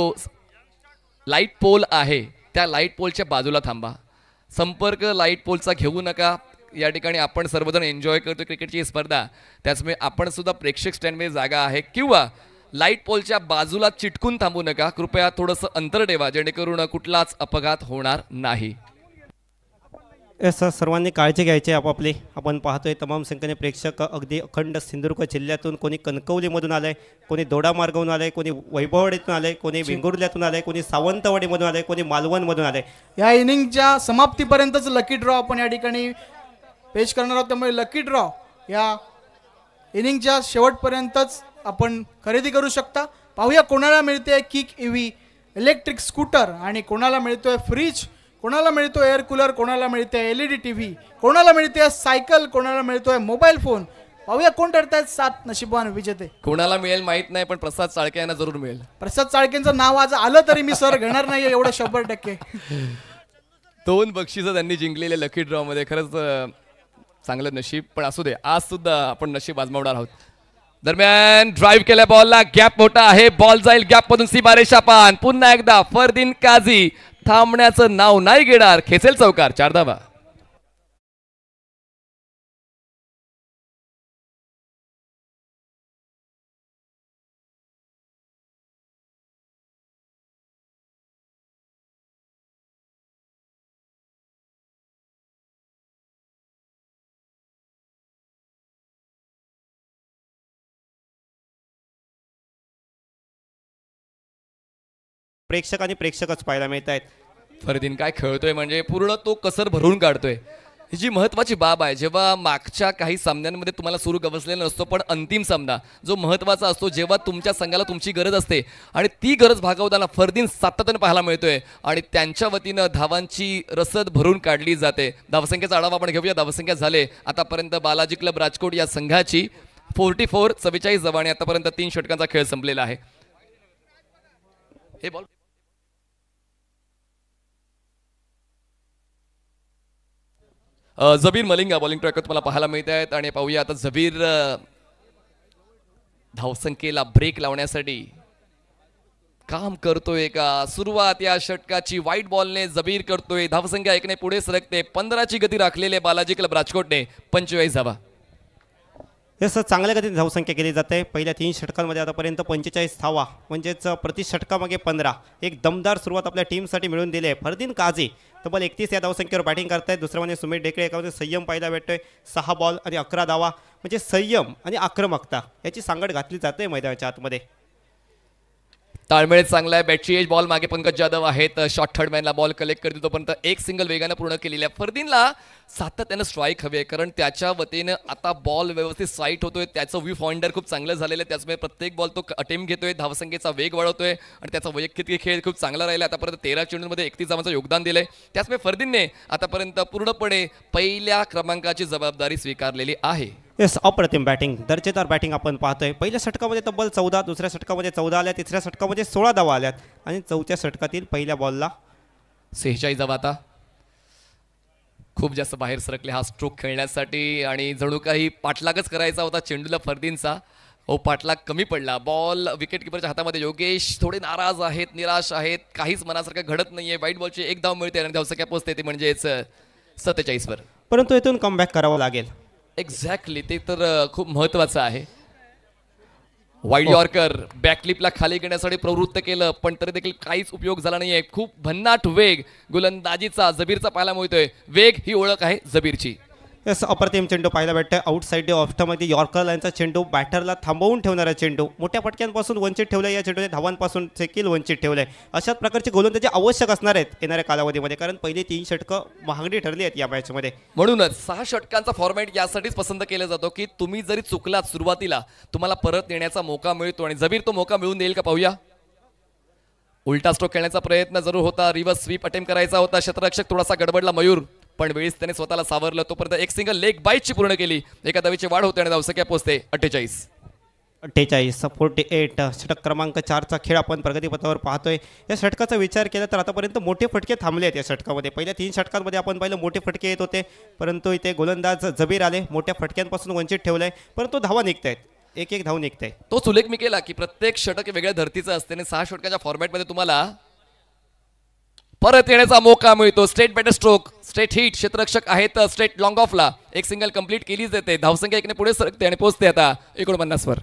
लाईट पोल आहे त्या लाईट पोलच्या बाजूला थांबा. संपर्क लाईट पोलचा घेऊ नका. या ठिकाणी आपण सर्वजण एन्जॉय करतो क्रिकेटची स्पर्धा, त्याचमुळे आपण सुद्धा प्रेक्षक स्टँडमध्ये जागा आहे किंवा लाईट पोलच्या बाजूला चिटकून थांबू नका. कृपया थोडंसं अंतर ठेवा जेणेकरून कुठलाच अपघात होणार नाही. सर सर्वांनी काळजी घ्यायची आपापली. आपण पाहतोय तमाम संख्येने प्रेक्षक अगदी अखंड सिंधुदुर्ग जिल्ह्यातून, कोणी कणकवलीमधून आलंय, कोणी दोडा मार्गावरून आलंय, कोणी वैभववाडीतून आलंय, कोणी वेंगुर्ल्यातून आलंय, कोणी सावंतवाडीमधून आलंय, कोणी मालवणमधून आलंय. या इनिंगच्या समाप्तीपर्यंतच लकी ड्रॉ आपण या ठिकाणी पेश करणार आहोत. त्यामुळे लकी ड्रॉ या इनिंगच्या शेवटपर्यंतच आपण खरेदी करू शकता. पाहूया कोणाला मिळते किक ईव्ही इलेक्ट्रिक स्कूटर आणि कोणाला मिळतोय फ्रीज, कोणाला मिळतो एअर कूलर, कोणाला मिळते LED TV, कोणाला मिळते सायकल, कोणाला मिळतोय मोबाईल फोन. पाहूया कोण ठरतायत 7 नशीबवान विजेते. कोणाला मिळेल माहित नाही पण प्रसाद चाळके यांना जरूर मिळेल. प्रसाद चाळकेंचं नाव आज आलं तरी मी सर घेणार नाही एवढं 100%. 2 बक्षिसं त्यांनी जिंकलेले लकी ड्रॉ मध्ये. खरंच चांगलं नशीब, पण असू दे आज सुद्धा आपण नशीब आजमावणार आहोत. दरम्यान ड्राईव्ह केल्या बॉलला गॅप मोठा आहे. बॉल जाईल गॅप मधून सीमारेषा पान. पुन्हा एकदा फरदीन काझी थांबण्याचं नाव नाही घेणार. खेचेल चौकार. 4 धावा. प्रेक्षक प्रेक्षकच पाहायला मिळत आहेत. फरदीन काय खेळतोय म्हणजे पूर्ण तो कसर भरून काढतोय. ही जी महत्वाची बाब आहे, जेव्हा मागच्या काही सामन्यांमध्ये तुम्हाला सुरू गवसलेला नसतो पण अंतिम सामना जो महत्वाचा असतो, जेव्हा तुमच्या संघाला तुमची गरज असते आणि ती गरज भागवताना फरदीन सातत्याने पाहायला मिळतोय आणि त्यांच्या वतीनं धावांची रसद भरून काढली जाते. धावसंख्येचा आढावा आपण घेऊया. धावसंख्या झाले आतापर्यंत बालाजी क्लब राजकोट या संघाची 44-44 धावांनी आतापर्यंत 3 षटकांचा खेळ संपलेला आहे. हे बॉल जबीर मलिंगा बॉलिंग ट्रॅकवर तुम्हाला पाहायला मिळत आहेत आणि पाहूया आता जबीर धावसंख्येला ब्रेक लावण्यासाठी काम करतोय का. सुरुवात या षटकाची व्हाईट बॉलने जबीर करतोय. धावसंख्या 1 ने पुढे सरकते. 15ची गती राखलेली बालाजी क्लब राजकोटने. 45 धावा. सर चांगल्या गतीने धावसंख्या केली जाते. पहिल्या 3 षटकांमध्ये आतापर्यंत 45 धावा, म्हणजेच प्रति षटकामागे 15. एक दमदार सुरुवात आपल्या टीमसाठी मिळून दिली आहे. फरदीन काझी तब्बल 31 या धावसंख्येवर बॅटिंग करतायत. दुसऱ्या म्हणजे सुमित ढेकळे एकामध्ये संयम पाहायला भेटतोय. 6 बॉल आणि 11 धावा, म्हणजे संयम आणि आक्रमकता याची सांगड घातली जाते मैदानाच्या आतमध्ये. ताळमेळ चांगला आहे. बॅटची एज बॉल मागे पंकज जाधव आहेत. शॉर्ट थर्ड मॅनला बॉल कलेक्ट करतो तोपर्यंत एक सिंगल वेगाने पूर्ण केलेल्या. फरदीनला सातत्यानं स्ट्राईक हवी आहे कारण त्याच्या वतीनं आता बॉल व्यवस्थित साईट होतोय. त्याचं व्यू फाउंडर खूप चांगलं झालेलं आहे. त्याचमुळे प्रत्येक बॉल तो अटेम्प्ट घेतोय. धावसंख्येचा वेग वाढवतोय आणि त्याचा वैयक्तिक खेळ खूप चांगला राहिला. आतापर्यंत 13 चेंडूंमध्ये 31 धावांचं योगदान दिलंय. त्याचमुळे फरदीनने आतापर्यंत पूर्णपणे पहिल्या क्रमांकाची जबाबदारी स्वीकारलेली आहे. अप्रतिम बॅटिंग, दर्जेदार बॅटिंग आपण पाहतोय. पहिल्या षटकामध्ये तब्बल 14, दुसऱ्या षटकामध्ये 14 आल्या, तिसऱ्या षटकामध्ये 16 धावा आल्यात आणि चौथ्या षटकातील पहिल्या बॉलला 46 धावा. आता खूप जास्त बाहेर सरकले हा स्ट्रोक खेळण्यासाठी आणि जणू काही पाठलागच करायचा होता चेंडूला फरदीनचा. पाठलाग कमी पडला. बॉल विकेट किपरच्या हातामध्ये. योगेश थोडे नाराज आहेत, निराश आहेत. काहीच मनासारखं घडत नाहीये. व्हाईट बॉलची 1 धाव मिळते आणि धावसंख्या पोहोचते ती म्हणजेच 47 वर. परंतु इथून कमबॅक करावं लागेल. एक्झॅक्टली, ते तर खूप महत्वाचं आहे. वाईड यॉर्कर बॅकलिपला खाली घेण्यासाठी प्रवृत्त केलं पण तरी देखील काहीच उपयोग झाला नाहीये. खूप भन्नाट वेग गोलंदाजीचा जबीरचा पाहायला मिळतोय. वेग ही ओळख आहे जबीरची. येस, अप्रतिम चेंडू पाहायला भेटतोय. आउटसाईड ऑफ्टमध्ये यॉर्कर लाईनचा चेंडू, बॅटरला थांबवून ठेवणारा चेंडू, मोठ्या फटक्यांपासून वंचित ठेवलाय या चेंडूने, धावांपासून देखील वंचित ठेवलंय. अशाच प्रकारचे गोलंदाजी आवश्यक असणार आहेत येणाऱ्या कालावधीमध्ये, कारण पहिली 3 षटकं महागडी ठरली आहेत या मॅचमध्ये. म्हणूनच 6 षटकांचा फॉर्मॅट यासाठीच पसंत केला जातो की तुम्ही जरी चुकलात सुरुवातीला तुम्हाला परत येण्याचा मौका मिळतो, आणि जबीर तो मौका मिळून देईल का पाहूया. उलटा स्ट्रोक खेळण्याचा प्रयत्न जरूर होता, रिव्हर्स स्वीप अटेम्प्ट करायचा होता, क्षेत्ररक्षक थोडासा गडबडला मयूर, पण वेळीच त्याने स्वतःला सावरलं. तोपर्यंत एक सिंगल लेग बाईटची पूर्ण केली, एका धावेची वाढ होते आणि धावसंख्या पोहोचते 48. 48 षटक क्रमांक 4चा खेळ आपण प्रगतीपथावर पाहतोय. या षटकाचा विचार केला तर आतापर्यंत मोठे फटके थांबले आहेत या षटकामध्ये. पहिल्या 3 षटकांमध्ये आपण पाहिलं मोठे फटके येत होते, परंतु इथे गोलंदाज जबीर आले, मोठ्या फटक्यांपासून वंचित ठेवलंय, परंतु धावा निघतायत, एक धाव निघताय. तोच उल्लेख मी केला की प्रत्येक षटक वेगळ्या धर्तीचं असते आणि 6 षटकाच्या फॉर्मॅटमध्ये तुम्हाला परत येण्याचा मौका मिळतो. Straight batter stroke, straight hit, क्षेत्ररक्षक आहेत स्ट्रेट लॉंग ऑफला, एक सिंगल कंप्लीट केलीच जाते, धावसंख्या 1ने पुढे सरकते आणि पोहोचते आता 49 वर.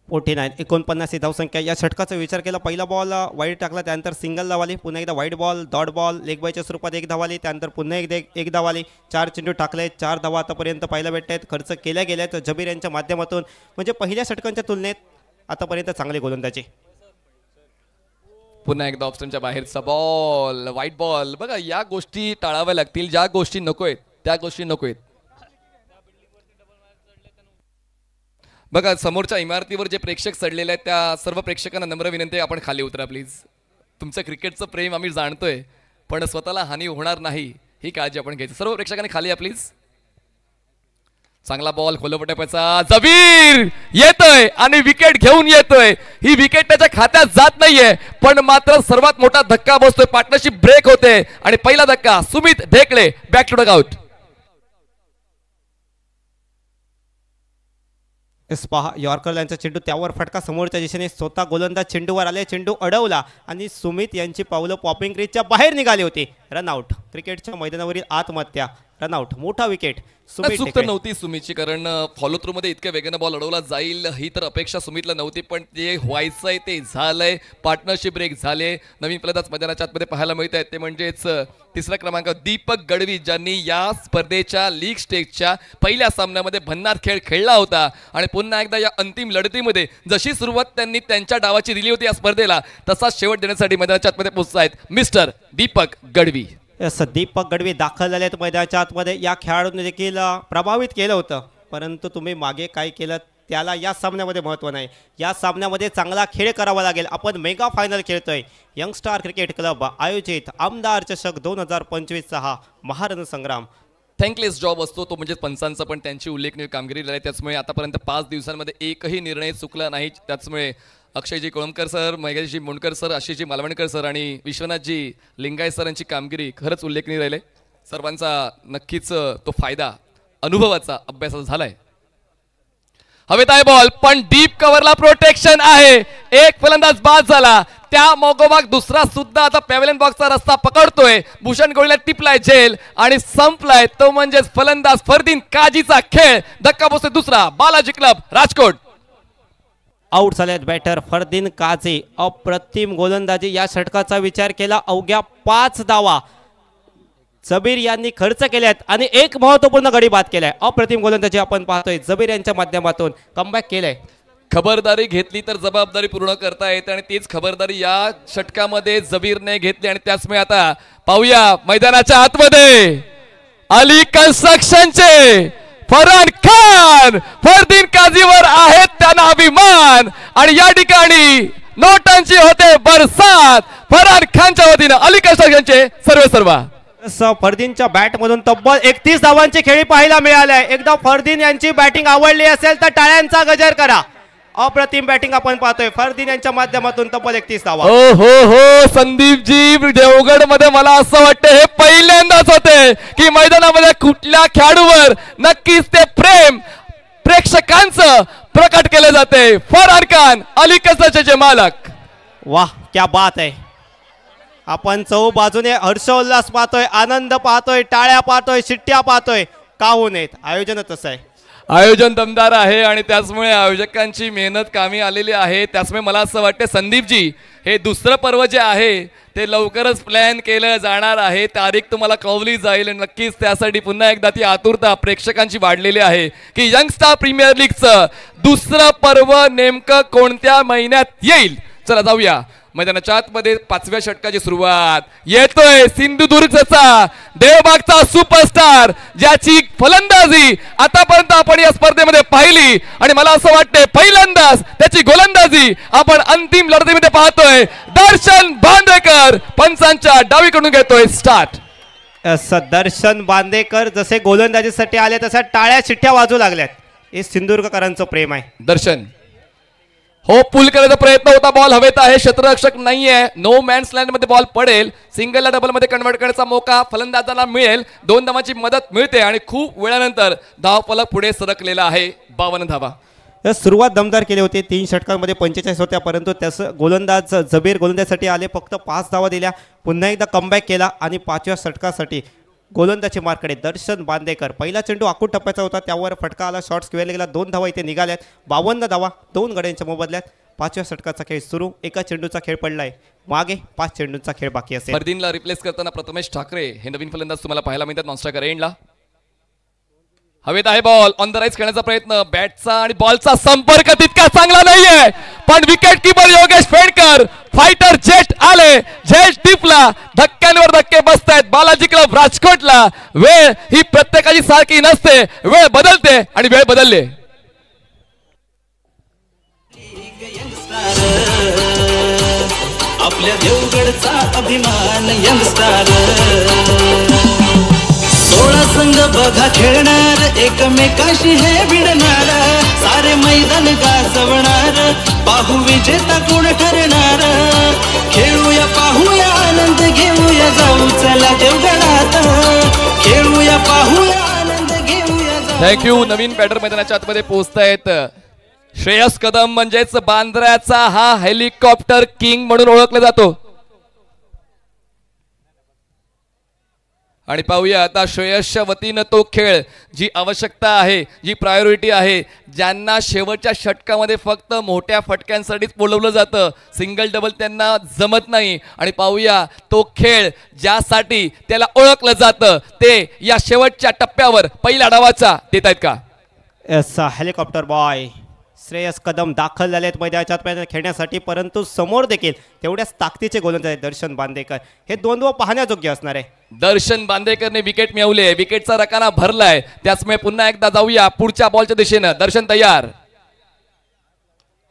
49 ही धावसंख्या. या षटकाचा विचार केला, पहिला बॉल वाईड टाकला, त्यानंतर सिंगल धाव आली, पुन्हा एकदा wide ball, dot ball, leg बायच्या स्वरूपात 1 धाव आली, त्यानंतर पुन्हा एक धाव आली. 4 चेंडू टाकले, 4 धावा आतापर्यंत पाहायला भेटत आहेत, खर्च केल्या गेल्यात जबीर यांच्या माध्यमातून. म्हणजे पहिल्या षटकांच्या तुलनेत आतापर्यंत चांगली गोलंदाजी. पुन्हा एकदा ऑप्शनच्या बाहेरचा बॉल, व्हाईट बॉल. बघा, या गोष्टी टाळाव्या लागतील, ज्या गोष्टी नकोयत त्या गोष्टी नकोयत. बघा, समोरच्या इमारतीवर जे प्रेक्षक चढलेले आहेत त्या सर्व प्रेक्षकांना नम्र विनंती आहे, आपण खाली उतरा प्लीज. तुमचं क्रिकेटचं प्रेम आम्ही जाणतोय, पण स्वतःला हानी होणार नाही ही काळजी आपण घ्यायची. सर्व प्रेक्षकांनी खाली या प्लीज. चांगला बॉल, खोलपटाचा जबीर येतोय आणि विकेट घेऊन येतोय. ही विकेट त्याच्या खात्यात जात नाहीये, पण मात्र सर्वात मोठा धक्का बसतोय, पार्टनरशिप ब्रेक होते आणि पहिला धक्का Sumit Dhekale back to dugout. पहा, यॉर्कर लाईनचा चेंडू, त्यावर फटका, समोरच्या दिशेने स्वतः गोलंदाज चेंडूवर आले, चेंडू अडवला आणि सुमित यांची पावलं पॉपिंग क्रीजच्या बाहेर निघाली होती. रनआउट. क्रिकेटच्या मैदानावरील आत्महत्या, रनआउट, मोठा विकेट. चूक तर नव्हती सुमितची, कारण फॉलो थ्रू मध्ये इतक्या वेगानं बॉल अडवला जाईल ही तर अपेक्षा सुमितला नव्हती, पण जे व्हायचंय ते झालंय. पार्टनरशिप ब्रेक झाले. नवीन फलंदाज मैदानाच्या आतमध्ये पाहायला मिळत आहेत, ते म्हणजेच 3रा क्रमांक दीपक गडवी, ज्यांनी या स्पर्धेच्या लीग स्टेजच्या पहिल्या सामन्यामध्ये भन्नाट खेळ खेळला होता आणि पुन्हा एकदा या अंतिम लढतीमध्ये जशी सुरुवात त्यांनी त्यांच्या डावाची दिली होती या स्पर्धेला, तसाच शेवट देण्यासाठी मैदानाच्या आतमध्ये पोहोचत आहेत मिस्टर दीपक गडवी. दीपक गडवी दाखल झाले आहेत मैदानाच्या आतमध्ये. या खेळाडूंनी देखील प्रभावित केलं होतं, परंतु तुम्ही मागे काय केलं त्याला या सामन्यामध्ये महत्त्व नाही. या सामन्यामध्ये चांगला खेळ करावा लागेल. आपण मेगा फायनल खेळतोय. यंगस्टार क्रिकेट क्लब आयोजित आमदार चषक 2025चा हा महारणसंग्राम. थँकलेस जॉब असतो तो म्हणजे पंचांचा, पण त्यांची उल्लेखनीय कामगिरी झाली, त्याचमुळे आतापर्यंत 5 दिवसांमध्ये एकही निर्णय चुकला नाही. त्याचमुळे Akshayji Kolambkar sir, Mangeshji Mundkar sir, Ashishji Malvankar sir आणि विश्वनाथजी लिंगाय सर यांची कामगिरी खरंच उल्लेखनीय राहिले. सर्वांचा नक्कीच तो फायदा अनुभवाचा अभ्यासाचा झालाय. हवेत आहे बॉल, पण डीप कव्हरला प्रोटेक्शन आहे. एक फलंदाज बाद झाला, त्या मोगोबाग दुसरा सुद्धा आता पॅव्हलियन बॉक्सचा रस्ता पकडतोय. भूषण गवळीला टिपलाय झेल आणि संपलाय तो म्हणजेच फलंदाज फरदीन काजीचा खेळ. धक्का बसतोय दुसरा. बालाजी क्लब राजकोट. आउट झालेत बॅटर फरदीन काझी. अप्रतिम गोलंदाजी. या षटकाचा विचार केला, अवघ्या 5 धावा जबीर यांनी खर्च केल्यात आणि एक महत्त्वपूर्ण गडी बाद केलाय. अप्रतिम गोलंदाजी आपण पाहतोय जबीर यांच्या माध्यमातून कमबॅक केलंय. खबरदारी घेतली तर जबाबदारी पूर्ण करता येते आणि तीच खबरदारी या षटकामध्ये जबीरने घेतली आणि त्याचमुळे आता पाहूया मैदानाच्या आतमध्ये अली कन्स्ट्रक्शनचे फरहान खान फरदीन काझीवर आहेत त्यांना अभिमान आणि या ठिकाणी नोटांची होते बरसात. फरहान खानच्या वतीनं अली कन्स्ट्रक्शनचे सर्व फरदीनच्या बॅटमधून तब्बल 31 धावांची खेळी पाहायला मिळाल्या. एकदा फरदीन यांची बॅटिंग आवडली असेल तर टाळ्यांचा गजर करा. अप्रतिम बॅटिंग आपण पाहतोय फरदीन यांच्या माध्यमातून तब्बल 31 धावा. हो संदीपजी, देवगड मध्ये मला असं वाटतं हे पहिल्यांदाच होते की मैदानामध्ये कुठल्या खेळाडूवर नक्कीच ते प्रेम प्रेक्षकांचं प्रकट केले जाते. फरहान खान अली कन्स्ट्रक्शनचे मालक. वाह, क्या बात आहे. आपण चौ बाजूने हर्षोल्लास पाहतोय, आनंद पाहतोय, टाळ्या पाहतोय, शिट्ट्या पाहतोय. का होऊ नयेत, आयोजनच असं आहे. आयोजन दमदार आहे आणि त्याचमुळे आयोजकांची मेहनत कामी आलेली आहे. त्याचमुळे मला असं वाटतं संदीपजी, हे दुसरं पर्व जे आहे ते लवकरच प्लॅन केलं जाणार आहे. तारीख तुम्हाला कळवली जाईल आणि नक्कीच त्यासाठी पुन्हा एकदा ती आतुरता प्रेक्षकांची वाढलेली आहे की यंगस्टार प्रीमियर लीगचं दुसरं पर्व नेमकं कोणत्या महिन्यात येईल. चला जाऊया मैदानाच्या आतमध्ये. 5व्या षटकाची सुरुवात. येतोय सिंधुदुर्गचा देवबागचा सुपरस्टार, ज्याची फलंदाजी आतापर्यंत आपण या स्पर्धेमध्ये पाहिली आणि मला असं वाटतंय पहिल्यांदाच त्याची गोलंदाजी आपण अंतिम लढतीमध्ये पाहतोय. दर्शन बांदेकर पंचांच्या डावीकडून घेतोय स्टार्ट. दर्शन बांदेकर जसे गोलंदाजीसाठी आले तशा टाळ्या शिट्ट्या वाजू लागल्यात. हे सिंधुदुर्गकरांचं प्रेम आहे. दर्शन हो, पुल करायचा प्रयत्न होता, बॉल हवेत आहे, क्षेत्ररक्षक नाहीये, नो मॅन्स लँड मध्ये बॉल पडेल. सिंगलला डबल मध्ये कन्वर्ट करण्याचा मौका फलंदाजांना मिळेल. 2 धावांची मदत मिळते आणि खूप वेळानंतर धावफलक पुढे सरकलेला आहे. 52 धावा. सुरुवात दमदार केली होती. 3 षटकांमध्ये 45 होत्या, परंतु त्याचं गोलंदाज जबीर गोलंदाजीसाठी आले, फक्त 5 धावा दिल्या. पुन्हा एकदा कमबॅक केला आणि 5व्या षटकासाठी गोलंदाजी मार्कडे दर्शन बांदेकर. पहिला चेंडू आखूड टप्प्याचा होता, त्यावर फटका आला, शॉट्स खेळला गेला. 2 धावा इथे निघाल्यात. 52 धावा 2 गड्यांच्या मोबदल्यात. 5व्या षटकाचा खेळ सुरू. एका चेंडूचा खेळ पडलाय मागे, 5 चेंडूंचा खेळ बाकी असेल. फरदीनला रिप्लेस करताना प्रथमेश ठाकरे हे नवीन फलंदाज तुम्हाला पाहायला मिळतात. नॉनस्ट्रायकर एंडला हवेत आहे बॉल. ऑन द राईज खेळण्याचा प्रयत्न. बॅटचा आणि बॉलचा संपर्क तितका चांगला नाहीये, पण wicket keeper Yogesh Fedkar fighter jet आले, जेट टिपला. धक्क्यांवर धक्के बसतायत बालाजी क्लब राजकोटला. वेळ ही प्रत्येकाची सारखी नसते, वेळ बदलते आणि वेळ बदलले. आपल्या देवगडचा अभिमान यंगस्टार. 16 संघ बघा खेळणार, एकमेकाशी हे भिडणार, सारे मैदान गाजवणार, पाहू विजेता कोण ठरणार. खेळूया पाहूया आनंद घेऊया, जाऊ चला देवगडात. खेळूया पाहूया आनंद घेऊया जाऊ. थँक्यू. नवीन बॅटर मैदानाच्या आतमध्ये पोहोचतायत. श्रेयस कदम म्हणजेच बांद्र्याचा हा हेलिकॉप्टर किंग म्हणून ओळखला जातो. आणि पाहूया आता श्रेयसच्या वतीनं तो खेळ, जी आवश्यकता आहे, जी प्रायोरिटी आहे, ज्यांना शेवटच्या षटकामध्ये फक्त मोठ्या फटक्यांसाठीच बोलवलं जातं, सिंगल डबल त्यांना जमत नाही. आणि पाहूया तो खेळ ज्यासाठी त्याला ओळखलं जातं, ते या शेवटच्या टप्प्यावर पहिल्या डावाचा देत आहेत का. हेलिकॉप्टर बॉय श्रेयस कदम दाखल झालेत मैदानाच्या खेळण्यासाठी, परंतु समोर देखील तेवढ्याच ताकदीचे गोलंदाज आहेत दर्शन बांदेकर. हे द्वंद्व पाहण्यायोग्य असणार आहे. दर्शन बांदेकरने विकेट मिळवले, विकेटचा रकाना भरलाय. त्याचमुळे पुन्हा एकदा जाऊया पुढच्या बॉलच्या दिशेनं. दर्शन तयार.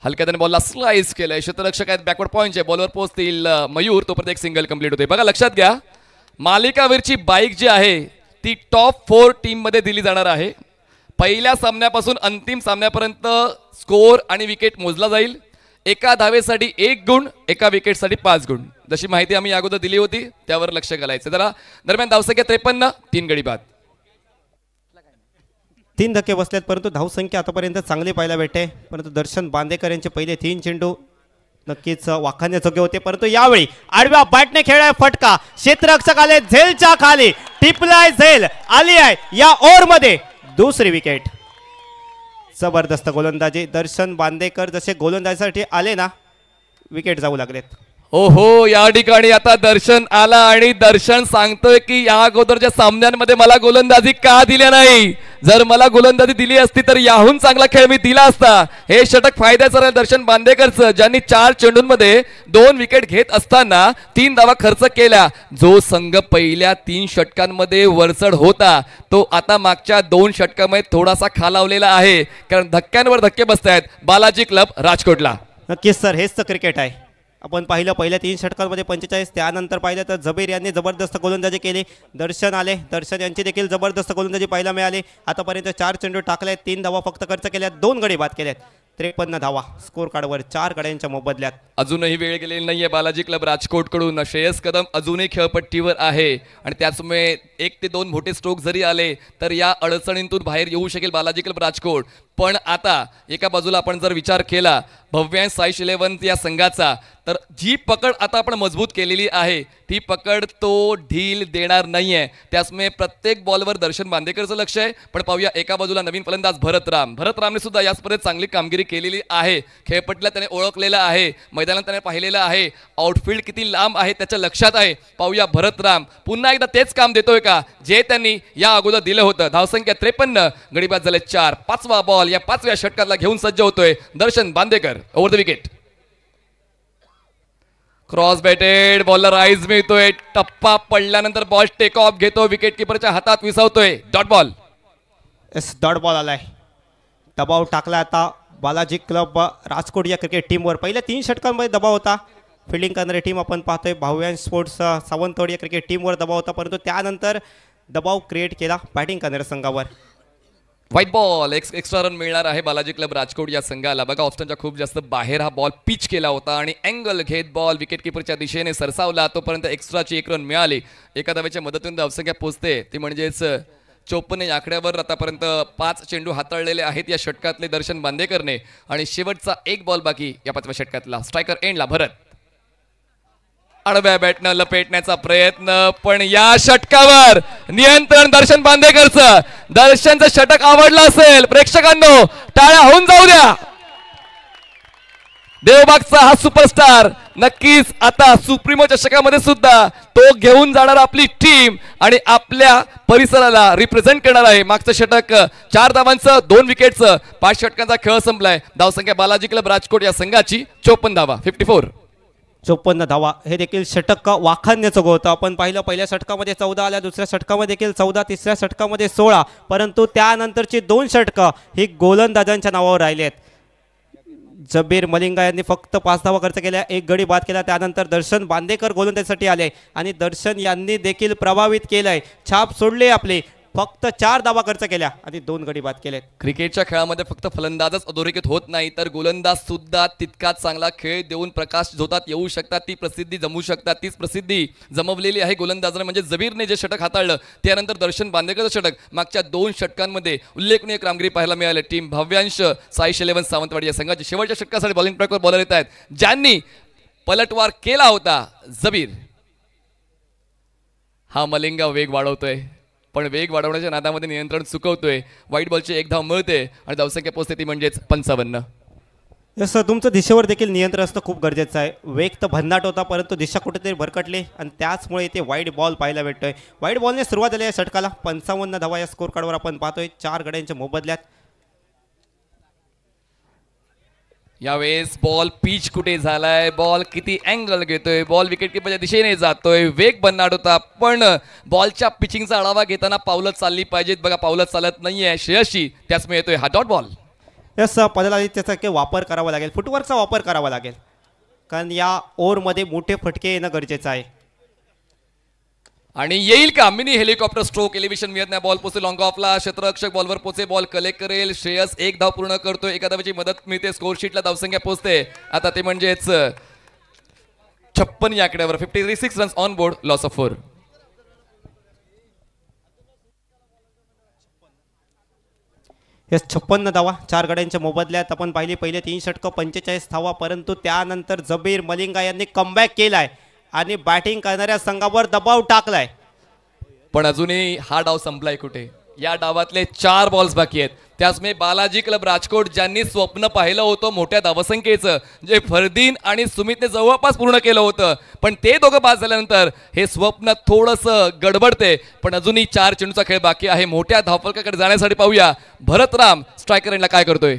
हलक्याने बॉलला स्लाइस केलंय. क्षेत्ररक्षक आहेत, बॅकवर्ड पॉइंटचे, बॉलवर पोहोचतील मयूर. तोपर्यंत एक सिंगल कंप्लीट होते. बघा लक्षात घ्या, मालिकावीरची बाईक जी आहे ती टॉप 4 टीम मध्ये दिली जाणार आहे. पहिल्या सामन्यापासून अंतिम सामन्यापर्यंत स्कोर आणि विकेट मोजला जाईल. एका धावेसाठी 1 गुण, एका विकेटसाठी 5 गुण. जशी माहिती आम्ही अगोदर दिली होती त्यावर लक्ष घालायचं. जरा दरम्यान धावसंख्या 53, 3 गडी बाद. 3 धक्के बसलेत, परंतु धावसंख्या आतापर्यंत चांगली पाहायला भेटते. परंतु दर्शन बांदेकर यांचे पहिले 3 चेंडू नक्कीच वाखाणण्याजोगे होते, परंतु यावेळी आडव्या बॅटने खेळाय फटका. क्षेत्ररक्षक आले झेलच्या खाली, टिपलाय झेल आली आहे या ओव्हरमध्ये. दुसरी विकेट. जबरदस्त गोलंदाजी. दर्शन बांदेकर जसे गोलंदाजीसाठी आले ना, विकेट जाऊ लागलेत. ओहो, या ठिकाणी आता दर्शन आला आणि दर्शन सांगतोय की या अगोदरच्या सामन्यांमध्ये मला गोलंदाजी का दिल्या नाही. जर मला गोलंदाजी दिली असती तर याहून चांगला खेळ मी दिला असता. हे षटक फायद्याचं राहील दर्शन बांदेकरचं, ज्यांनी 4 चेंडूंमध्ये 2 विकेट घेत असताना 3 धावा खर्च केल्या. जो संघ पहिल्या 3 षटकांमध्ये वरचढ होता तो आता मागच्या 2 षटकांमध्ये थोडासा खालावलेला आहे, कारण धक्क्यांवर धक्के बसतायत बालाजी क्लब राजकोटला. नक्कीच सर, हेच तर क्रिकेट आहे. आपण पाहिलं पहिल्या 3 षटकांमध्ये 45, त्यानंतर पाहिलं तर जबीर यांनी जबरदस्त गोलंदाजी केली. दर्शन आले, दर्शन यांची देखील जबरदस्त गोलंदाजी पाहायला मिळाली. आतापर्यंत 4 चेंडू टाकले, 3 धावा फक्त खर्च केल्यात, 2 गडी बाद केल्यात. 53 धावा स्कोर कार्डवर 4 गड्यांच्या मोबदल्यात. अजूनही वेळ गेलेली नाहीये बालाजी क्लब राजकोट कडून. श्रेयस कदम अजूनही खेळपट्टीवर आहे आणि त्याचमुळे 1 ते 2 मोठे स्ट्रोक जरी आले तर या अडचणींतून बाहेर येऊ शकेल बालाजी क्लब राजकोट. पण आता एका बाजूला आपण जर विचार केला भव्यांश साईश 11 या संघाचा, तर जी पकड आता आपण मजबूत केलेली आहे ती पकड तो ढील देणार नाहीये. त्याचमुळे प्रत्येक बॉलवर दर्शन बांदेकरचं लक्ष आहे. पण पाहूया एका बाजूला नवीन फलंदाज भरतरामने सुद्धा या स्पर्धेत चांगली कामगिरी केलेली आहे. खेळपट्टीला त्याने ओळखलेलं आहे, मैदानात त्याने पाहिलेलं आहे, आउटफील्ड किती लांब आहे त्याच्या लक्षात आहे. पाहूया भरतराम पुन्हा एकदा तेच काम देतोय का जे त्यांनी या अगोदर दिलं होतं. धावसंख्या 53, गडीबाद झाले 4. 5वा बॉल या 5व्या षटकाला घेऊन सज्ज होतोय Darshan Bandekar. Over the wicket, cross batted, bowler rise मिळतोय. टप्पा पडल्यानंतर बॉल टेक ऑफ घेतो, विकेट किपरच्या हातात विसावतोय. Dot ball. डॉट बॉल आलाय. दबाव टाकला आता बालाजी क्लब राजकोट या क्रिकेट टीमवर. पहिल्या 3 षटकांमध्ये दबाव होता. फिल्डिंग करणारी टीम आपण पाहतोय भाव्यांश स्पोर्ट्स सावंतवाडी या क्रिकेट टीमवर दबाव होता, परंतु त्यानंतर दबाव क्रिएट केला बॅटिंग करणाऱ्या संघावर. व्हाईट बॉल, एक्स्ट्रा रन मिळणार आहे बालाजी क्लब राजकोट या संघाला. बघा ऑप्शनच्या खूप जास्त बाहेर हा बॉल पिच केला होता आणि अँगल घेत बॉल विकेट किपरच्या दिशेने सरसावला. तोपर्यंत एक्स्ट्राची 1 रन मिळाली. एका धावेच्या मदतीने धावसंख्या पोहोचते ती म्हणजेच 54 या आकड्यावर. आतापर्यंत 5 चेंडू हाताळलेले आहेत या षटकातले दर्शन बांदेकरने आणि शेवटचा 1 बॉल बाकी या 5व्या षटकातला. स्ट्रायकर एंडला भरत. आडव्या बॅटनं लपेटण्याचा प्रयत्न, पण या षटकावर नियंत्रण दर्शन बांदेकरचं. दर्शनचं षटक आवडलं असेल प्रेक्षकांनो, टाळ्या होऊन जाऊ द्या. देवबागचा हा सुपरस्टार नक्कीच आता सुप्रीमो चषकामध्ये सुद्धा तो घेऊन जाणार आपली टीम आणि आपल्या परिसराला रिप्रेझेंट करणार आहे. मागचं षटक 4 धावांचं 2 विकेटचं. 5 षटकांचा खेळ संपलाय. धावसंख्या बालाजी क्लब राजकोट या संघाची 54 धावा, 54 धावा. हे देखील षटक वाखाणण्याचं होतं. आपण पाहिलं पहिल्या षटकामध्ये 14 आल्या, दुसऱ्या षटकामध्ये देखील 14, तिसऱ्या षटकामध्ये 16, परंतु त्यानंतरची 2 षटकं ही गोलंदाजांच्या नावावर राहिली आहेत. जबीर मलिंगा यांनी फक्त 5 धावा खर्च केल्या, 1 गडी बाद केला. त्यानंतर दर्शन बांदेकर गोलंदाजीसाठी आले आणि दर्शन यांनी देखील प्रभावित केलंय, छाप सोडले आपले. फक्त 4 धावा खर्च केल्या आणि 2 गडी बाद केले. क्रिकेटच्या खेळामध्ये फक्त फलंदाजच अधोरेखित होत नाही तर गोलंदाज सुद्धा तितकाच चांगला खेळ देऊन प्रकाश झोतात येऊ शकतात, ती प्रसिद्धी जमू शकतात. तीच प्रसिद्धी जमवलेली आहे गोलंदाजाने. म्हणजे जबीरने जे षटक हाताळलं त्यानंतर दर्शन बांदेकरचं षटक. मागच्या 2 षटकांमध्ये उल्लेखनीय कामगिरी पाहायला मिळाली. टीम भव्यांश साईश 11 सावंतवाडी या संघाची शेवटच्या षटकासाठी बॉलिंग ट्रॅकवर बॉलर येत आहेत ज्यांनी पलटवार केला होता. जबीर हा मलिंगा वेग वाढवतोय, पण वेग वाढवण्याच्या नादामध्ये नियंत्रण चुकवतोय. व्हाईट बॉलची 1 धाव मिळते आणि धावसंख्या पोहोचते ती म्हणजेच 55. जसं तुमचं दिशेवर देखील नियंत्रण असणं खूप गरजेचं आहे. वेग तर भन्नाट होता, परंतु दिशा कुठेतरी भरकटली आणि त्याचमुळे इथे व्हाईट बॉल पाहायला भेटतोय. व्हाईट बॉलने सुरुवात झाली या षटकाला. 55 धावा या स्कोर कार्डवर आपण पाहतोय 4 गड्यांच्या मोबदल्यात. यावेळेस बॉल पिच कुठे झालाय, बॉल किती अँगल घेतोय, बॉल विकेट किपरच्या दिशेने जातोय, वेग भन्नाट होता. पण बॉलच्या पिचिंगचा आढावा घेताना पावलं चालली पाहिजेत. बघा पावलं चालत नाहीये श्रेयशी, त्याच मिळतोय हा डॉट बॉल. यस पदाला त्याचा काही वापर करावा लागेल, फुटवर्कचा वापर करावा लागेल, कारण या ओव्हरमध्ये मोठे फटके येणं गरजेचं आहे. आणि येईल का मिनी हेलिकॉप्टर स्ट्रोक. एलिव्हेशन मिळत नाही, बॉल पोचे लॉंग ऑफला. क्षेत्ररक्षक बॉलवर पोचे, बॉल कलेक्ट करेल. श्रेयस 1 धाव पूर्ण करतोय, एका धावेची मदत मिळते. स्कोर शीटला धावसंख्या पोहोचते आता ते म्हणजेच 56 या आकड्यावर. 56 runs on board, loss of 4. Yes 56 धावा 4 गड्यांच्या मोबदल्यात. आपण पाहिली पहिले 3 षटकं 45 धावा, परंतु त्यानंतर जबीर मलिंगा यांनी कमबॅक केलाय आणि बॅटिंग करणाऱ्या संघावर दबाव टाकलाय. पण अजूनही हा डाव संपलाय कुठे. या डावातले 4 बॉल्स बाकी आहेत. त्याचमुळे बालाजी क्लब राजकोट ज्यांनी स्वप्न पाहिलं होतं मोठ्या धावसंख्येचं, जे फरदीन आणि सुमितने जवळपास पूर्ण केलं होतं, पण ते दोघं बाद झाल्यानंतर हे स्वप्न थोडंसं गडबडते. पण अजूनही 4 चेंडूचा खेळ बाकी आहे. मोठ्या धावफलकाकडे जाण्यासाठी पाहूया भरतराम स्ट्रायकर एंडला काय करतोय.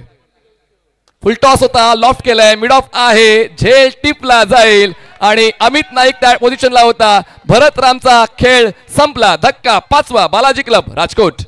फुल टॉस होता, लॉफ्ट केलाय, मिड ऑफ आहे, झेल टिपला जाईल आणि अमित नाईक त्या पोझिशनला होता. भरतरामचा खेळ संपला. धक्का 5वा बालाजी क्लब राजकोट.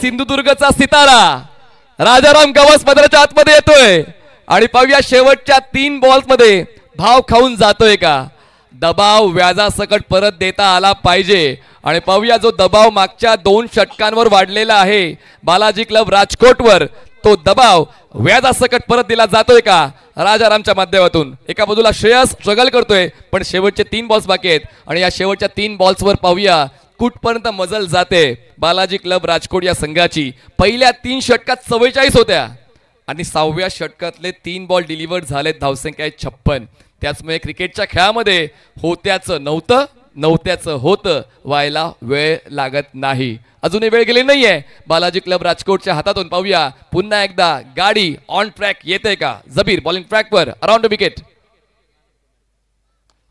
सिंधुदुर्गचा सितारा राजाराम गवस पदराच्या आतमध्ये येतोय आणि पाहूया शेवटच्या 3 बॉल्स मध्ये भाव खाऊन जातोय का. दबाव व्याजासकट परत देता आला पाहिजे आणि पाहूया जो दबाव मागच्या 2 षटकांवर वाढलेला आहे बालाजी क्लब राजकोटवर, तो दबाव व्याजासकट परत दिला जातोय का राजारामच्या माध्यमातून. एका बाजूला श्रेयस स्ट्रगल करतोय पण शेवटचे 3 बॉल्स बाकी आहेत आणि या शेवटच्या 3 बॉल्सवर पाहूया कुठपर्यंत मजल जाते बालाजी क्लब राजकोट या संघाची. पहिल्या 3 षटकात 44 होत्या आणि 6व्या षटकातले 3 बॉल डिलिव्हर झालेत, धावसंख्या आहे 56. त्याचमुळे क्रिकेटच्या खेळामध्ये होत्याचं नव्हतं, नव्हत्याचं होतं व्हायला वेळ लागत नाही. अजूनही वेळ गेली नाहीये बालाजी क्लब राजकोटच्या हातातून. पाहूया पुन्हा एकदा गाडी ऑन ट्रॅक येते का. जबीर बॉलिंग ट्रॅकवर अराउंड विकेट,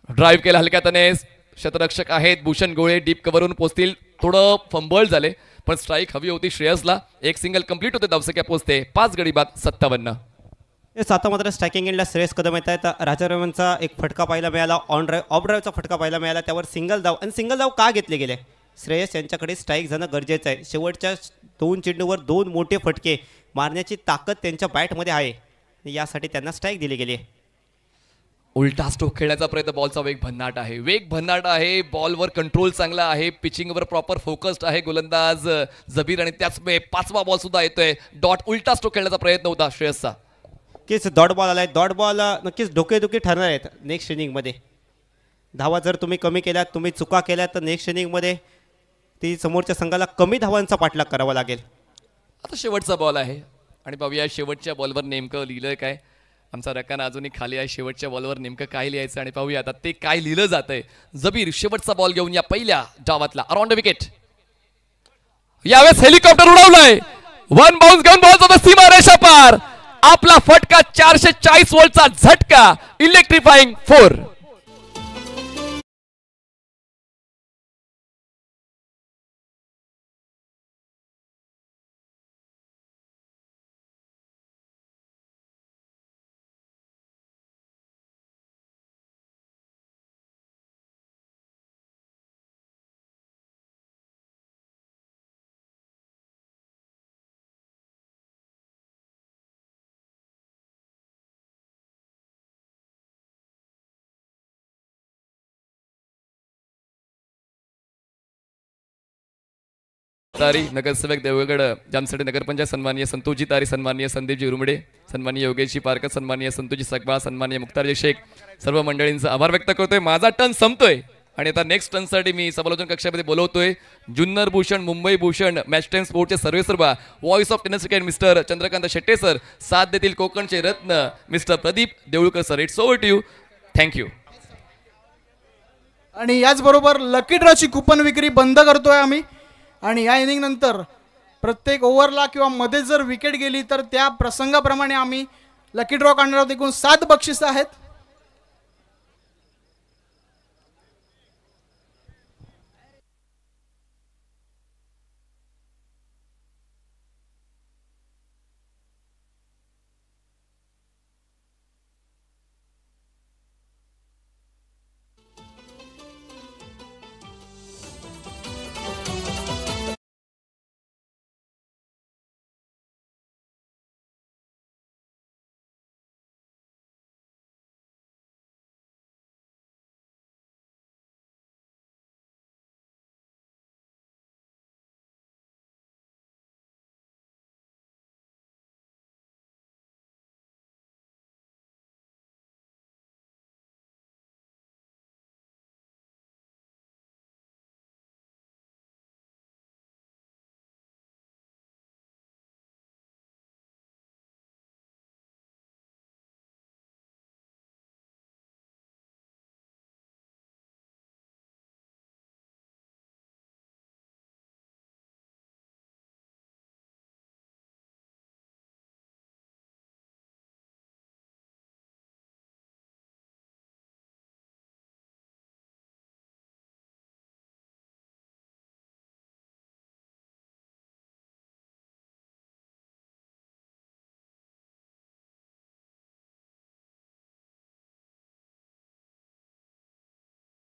ड्राईव्ह केला हलक्यातने. शतरक्षक आहेत भूषण गोळे, डीप कव्हरवरून पोचतील, थोडं फंबल झाले पण स्ट्राईक हवी होती श्रेयसला. एक सिंगल कंप्लीट होते, धावसंख्या पोचते 5 गडी बाद 57. आता मात्र स्ट्रायकिंग एंडला श्रेयस कदम येत आहेत. राजारामांचा एक फटका पाहायला मिळाला, ऑन ड्राईव्ह ऑफ ड्राईव्हचा फटका पाहायला मिळाला, त्यावर सिंगल धाव. आणि सिंगल धाव का घेतले गेले. श्रेयस यांच्याकडे स्ट्राईक जाणं गरजेचं आहे. शेवटच्या 2 चेंडूवर 2 मोठे फटके मारण्याची ताकद त्यांच्या बॅटमध्ये आहे, यासाठी त्यांना स्ट्राईक दिली गेली. उलटा स्ट्रोक खेळण्याचा प्रयत्न, बॉलचा वेग भन्नाट आहे, वेग भन्नाट आहे, बॉलवर कंट्रोल चांगला आहे, पिचिंगवर प्रॉपर फोकस्ड आहे गोलंदाज जबीर आणि त्याचमुळे 5वा बॉल सुद्धा येतोय डॉट. उलटा स्ट्रोक खेळण्याचा प्रयत्न होता श्रेयसचा. नक्कीच डॉट बॉल आलाय. डॉट बॉल नक्कीच डोकेदुखी ठरणार आहेत नेक्स्ट इनिंगमध्ये. धावा जर तुम्ही कमी केल्यात, तुम्ही चुका केल्यात तर नेक्स्ट इनिंगमध्ये ती समोरच्या संघाला कमी धावांचा पाठलाग करावा लागेल. आता शेवटचा बॉल आहे आणि पाहूया शेवटच्या बॉलवर नेमकं लिहिलंय काय. आमचा रकाना अजूनही खाली आहे. शेवटच्या बॉलवर नेमकं काय लिहायचं आणि पाहूया आता ते काय लिहिलं जातंय. जबीर शेवटचा बॉल घेऊन या पहिल्या डावातला अराउंड विकेट. यावेळेस हेलिकॉप्टर उडवलंय, 1 बाउन्स घेऊन बॉल सीमा रेषा पार. आपला फटका 440 वोल्टचा झटका, इलेक्ट्रिफाईंग 4. तारी नगरसेवक देवगड जामसडे नगरपंचायत सन्माननीय संतोषजी तारी, सन्माननीय संदीपजी उरुमडे, सन्माननीय योगेशजी पारकर, सन्माननीय संतोषजी सकबा, सन्माननीय मुक्तारजी शेख, सर्व मंडळींचा आभार व्यक्त करतोय. माझा टर्न संपतोय आणि आता नेक्स्ट टर्नसाठी मी समालोचन कक्षामध्ये बोलवतोय जुन्नर भूषण, मुंबई भूषण, मॅच टाइम स्पोर्टचे सर्वेसर्वा, voice of tennis cricket mister Chandrakant Shette sir, साथ देतील कोकणचे रत्न mister Pradeep Deulkar sir. It's over to you. Thank you. आणि याचबरोबर लकी ड्रॉची कुपन विक्री बंद करतोय आम्ही. आणि या इनिंग नंतर प्रत्येक ओव्हरला किंवा मध्ये जर विकेट गेली तर त्या प्रसंगाप्रमाणे आम्ही लकी ड्रॉ काढणार आहोत. एकूण 7 बक्षिसं आहेत.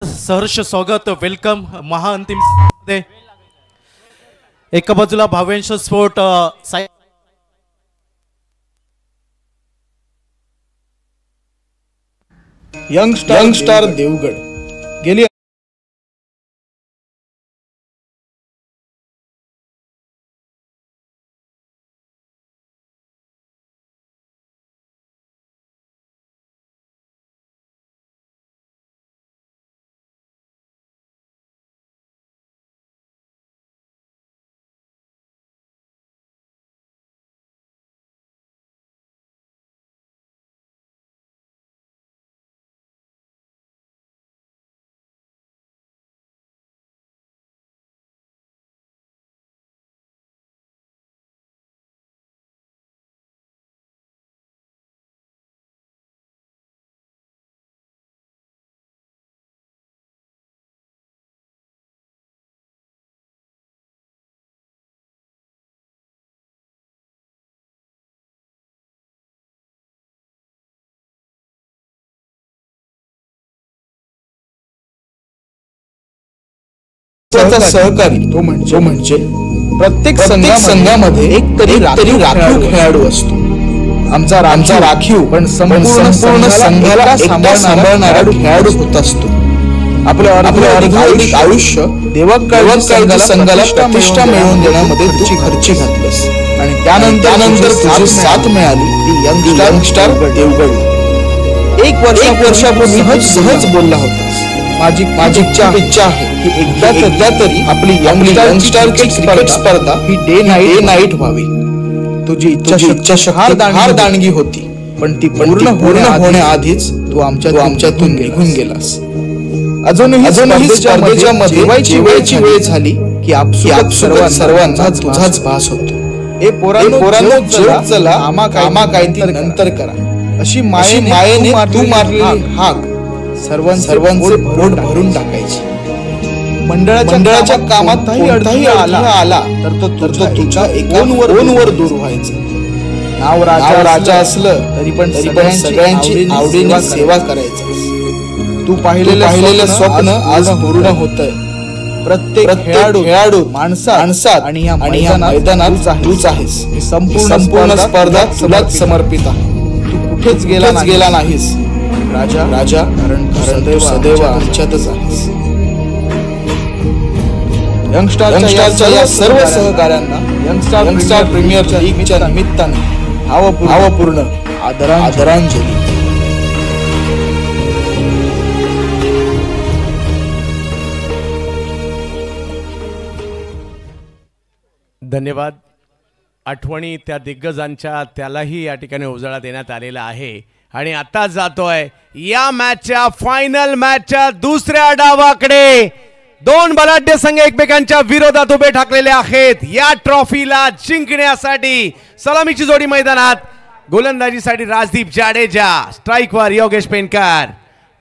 सहर्ष स्वागत, वेलकम महाअंतिम. एका बाजूला भावेंश स्पोर्ट यंगस्टार देवगड गेली सहकारी तो म्हणजे प्रत्येक संघामध्ये एक तरी राखीव खेळाडू असतो. आमचा राखीव पण संपूर्ण संघाला सांभाळणारा खेळाडू होत असतो. आपलं अधिक आयुष्य देवगड संघाला प्रतिष्ठा मिळवून देण्यामध्ये तुझी खर्ची घातलंस आणि त्यानंतर तुझी साथ मिळाली ती यंगस्टार देवगड. एक वर्षापूर्वी सहज बोलला होतास. माझी इच्छा आहे की एकदा तरी आपली यंगस्टारची क्रिकेट स्पर्धा ही डे नाईट व्हावी. तुझी इच्छा हार दांडगी होती पण ती पूर्ण होण्याआधीच तू आमच्यातून निघून गेलास. अजूनही स्पर्धेच्या मध्ये वेळची वेळ झाली की सर्वांना तुझाच भास होतो. हे पोरांनो चला कामा काय ती नंतर करा अशी मायेने तू मारलेली हाक सर्वांचे पोट भरून टाकायची. मंडळाच्या कामातही अडथळा आला तर तो तुझ्या एकावर दूर व्हायचा. नाव राजा असलं तरी पण सगळ्यांची आवडीने सेवा करायचं. तू पाहिलेलं स्वप्न आज पूर्ण होतंय. प्रत्येक खेळाडू माणसात आणि या मैदानात तूच आहेस. संपूर्ण स्पर्धा तुलाच समर्पित आहे. तू कुठेच गेला नाहीस राजा कारण सदैव आमच्यातच आहेस. यंगस्टारच्या या सर्व सहकाऱ्यांना यंगस्टार प्रीमियर लीगच्या निमित्ताने भावपूर्ण आदरांजली. धन्यवाद. आठवणी त्या दिग्गजांच्या त्यालाही या ठिकाणी उजाळा देण्यात आलेला आहे. आणि आता जातोय या मॅचच्या फायनल मॅचच्या दुसऱ्या डावाकडे. दोन बलाढ्य संघ एकमेकांच्या विरोधात उभे ठाकलेले आहेत या ट्रॉफीला जिंकण्यासाठी. सलामीची जोडी मैदानात. गोलंदाजीसाठी राजदीप जाडेजा, स्ट्राईकवर योगेश पेनकर.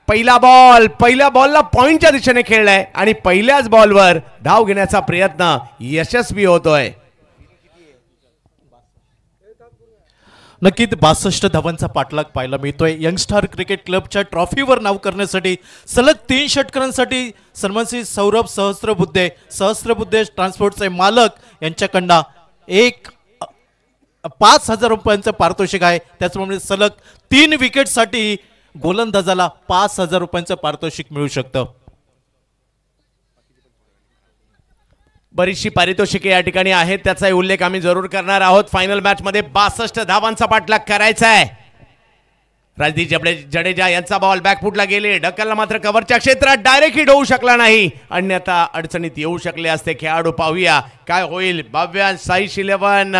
पहिल्या बॉलला पॉइंटच्या दिशेने खेळलाय आणि पहिल्याच बॉलवर धाव घेण्याचा प्रयत्न यशस्वी होतोय. नक्कीच 62 धावांचा पाठलाग पाहायला मिळतोय. यंगस्टार क्रिकेट क्लबच्या ट्रॉफीवर नाव करण्यासाठी सलग 3 षटकांसाठी सन्मानसी सौरभ सहस्त्रबुद्धे ट्रान्सपोर्टचे मालक यांच्याकडनं 5,000 रुपयांचं पारितोषिक आहे. त्याचप्रमाणे सलग 3 विकेटसाठी गोलंदाजाला 5,000 रुपयांचं पारितोषिक मिळू शकतं. बरीचशी पारितोषिके या ठिकाणी आहेत त्याचाही उल्लेख आम्ही जरूर करणार आहोत. फायनल मॅच मध्ये 62 धावांचा पाठलाग करायचा आहे. राजदीप जडेजा यांचा बॉल बॅकफुटला गेले. ढकलला मात्र कव्हरच्या क्षेत्रात डायरेक्ट हिट होऊ शकला नाही. अन्यथा अडचणीत येऊ शकले असते खेळाडू. पाहूया काय होईल. भाव्यांश, साई शिलेवन,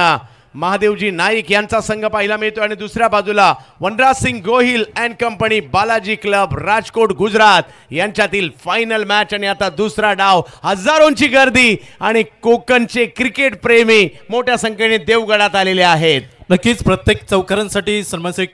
महादेवजी नाईक यांचा संघ पाहायला मिळतो आणि दुसऱ्या बाजूला Vanraj Singh Gohil and company Balaji club Rajkot Gujarat यांच्यातील फायनल मॅच. आणि आता दुसरा डाव. हजारोंची गर्दी आणि कोकणचे क्रिकेट प्रेमी मोठ्या संख्येने देवगडात आलेले आहेत. नक्कीच प्रत्येक चौकारांसाठी सन्मानश्री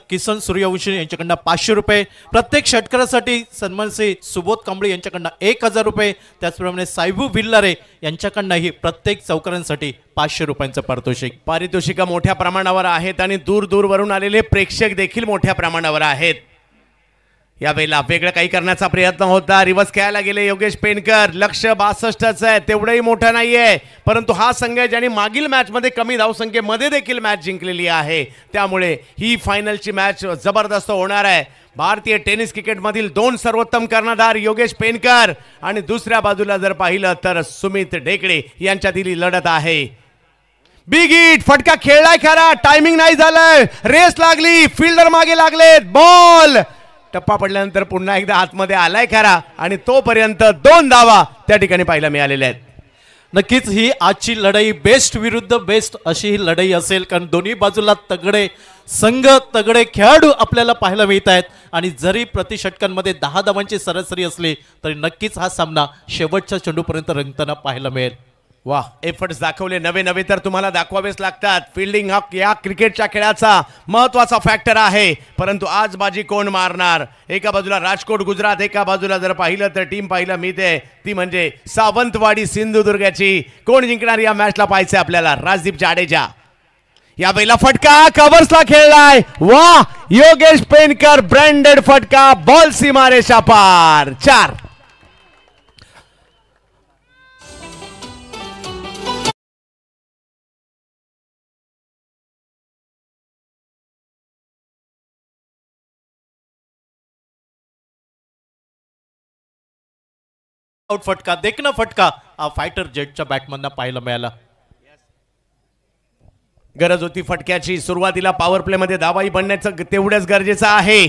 किसन सूर्यवंशी यांच्याकडनं 500 रुपये. प्रत्येक षटकारासाठी सन्मानश्री सुबोध कांबळे यांच्याकडनं 1,000 रुपये. त्याचप्रमाणे सायबू विल्लारे यांच्याकडनंही प्रत्येक चौकारांसाठी 500 रुपयांचं पारितोषिक. पारितोषिका मोठ्या प्रमाणावर आहेत आणि दूरवरून आलेले प्रेक्षक देखील मोठ्या प्रमाणावर आहेत. यावेळेला वेगळं काही करण्याचा प्रयत्न होता, रिव्हर्स खेळायला गेले योगेश पेनकर. लक्ष 62च आहे, तेवढंही मोठं नाहीये, परंतु हा संघ आहे ज्याने मागील मॅचमध्ये कमी धावसंख्येमध्ये देखील मॅच जिंकलेली आहे, त्यामुळे ही फायनलची मॅच जबरदस्त होणार आहे. भारतीय टेनिस क्रिकेटमधील 2 सर्वोत्तम कर्णधार योगेश पेनकर आणि दुसऱ्या बाजूला जर पाहिलं तर सुमित ढेकळे यांच्यातील ही लढत आहे. बिग हिट, फटका खेळलाय खरा, टायमिंग नाही झालंय, रेस लागली, फिल्डर मागे लागलेत, बॉल टप्पा पडल्यानंतर पुन्हा एकदा आतमध्ये आलाय खरा आणि तोपर्यंत 2 धावा त्या ठिकाणी पाहायला मिळालेल्या आहेत. नक्कीच ही आजची लढाई बेस्ट विरुद्ध बेस्ट अशी ही लढाई असेल, कारण दोन्ही बाजूला तगडे संघ, तगडे खेळाडू आपल्याला पाहायला मिळत आहेत आणि जरी प्रति षटकांमध्ये 10 धावांची सरासरी असली तरी नक्कीच हा सामना शेवटच्या चेंडूपर्यंत रंगताना पाहायला मिळेल. वाह, एफर्ट्स दाखवले, नवे नवे तर तुम्हाला दाखवावेच लागतात. फिल्डिंग हा या क्रिकेटच्या खेळाचा महत्वाचा फॅक्टर आहे, परंतु आज बाजी कोण मारणार? एका बाजूला राजकोट गुजरात, एका बाजूला जर पाहिलं तर टीम पाहायला मिळते ती म्हणजे सावंतवाडी सिंधुदुर्गाची. कोण जिंकणार या मॅचला पाहायचं आपल्याला. राजदीप जाडेजा या वेळेला फटका कव्हर्सला खेळलाय, वाह, योगेश पेनकर ब्रँडेड फटका, बॉल सीमारेषा पार, 4. आउट फटका, देखना फटका फायटर जेटच्या बॅटमॅनना पाहायला मिळाला. गरज होती फटक्याची. सुरुवातीला पॉवर प्ले मध्ये धावाही बनण्याचं तेवढंच गरजेचं आहे.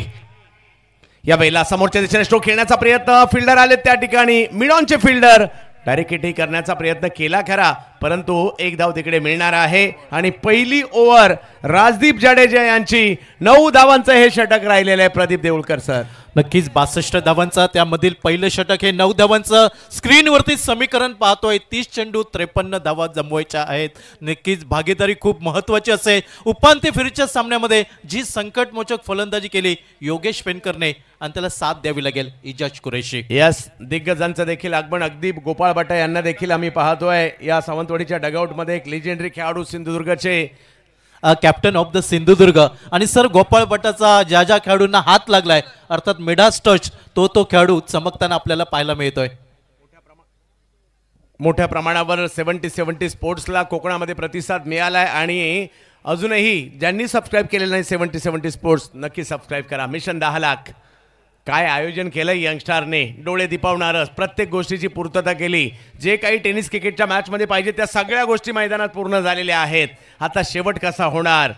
या वेळेला समोरच्या दिशेने स्ट्रोक खेळण्याचा प्रयत्न, फिल्डर आले त्या ठिकाणी, मिडॉनचे फिल्डर डायरेक्ट हिट करण्याचा प्रयत्न केला खरा, परंतु 1 धाव तिकडे मिळणार आहे. आणि पहिली ओव्हर राजदीप जाडेजा यांची 9 धावांचं हे षटक राहिलेलं आहे. प्रदीप देऊळकर सर, नक्कीच 62 धावांचा, त्यामधील पहिलं षटक हे 9 धावांचं. स्क्रीनवरती समीकरण पाहतोय, 30 चेंडू 53 धावा जमवायच्या आहेत. नक्कीच भागीदारी खूप महत्वाची असेल. उपांत्य फेरीच्या सामन्यामध्ये जी संकटमोचक फलंदाजी केली योगेश पेनकरने आणि त्याला साथ द्यावी लागेल इजाज कुरेशी. यस, दिग्गजांचं देखील आगमन, अगदी गोपाळ बाटा यांना देखील आम्ही पाहतोय या सावंतवाडीच्या डगआउटमध्ये. एक लेजेंडरी खेळाडू सिंधुदुर्गचे, कॅप्टन ऑफ द सिंधुदुर्ग. आणि सर गोपाळ भट्टाचा ज्या ज्या खेळाडूंना हात लागलाय अर्थात मिडास टच, तो खेळाडू चमकताना आपल्याला पाहायला मिळतोय. मोठ्या प्रमाणावर 70 स्पोर्ट्सला कोकणामध्ये प्रतिसाद मिळालाय आणि अजूनही ज्यांनी सबस्क्राईब केलेलं नाही 70 स्पोर्ट्स नक्की सबस्क्राईब करा. मिशन 10 लाख. काय आयोजन केलं यंगस्टारने, डोळे दिपावणारच, प्रत्येक गोष्टीची पूर्तता केली. जे काही टेनिस क्रिकेटच्या मॅचमध्ये पाहिजे त्या सगळ्या गोष्टी मैदानात पूर्ण झालेल्या आहेत. आता शेवट कसा होणार?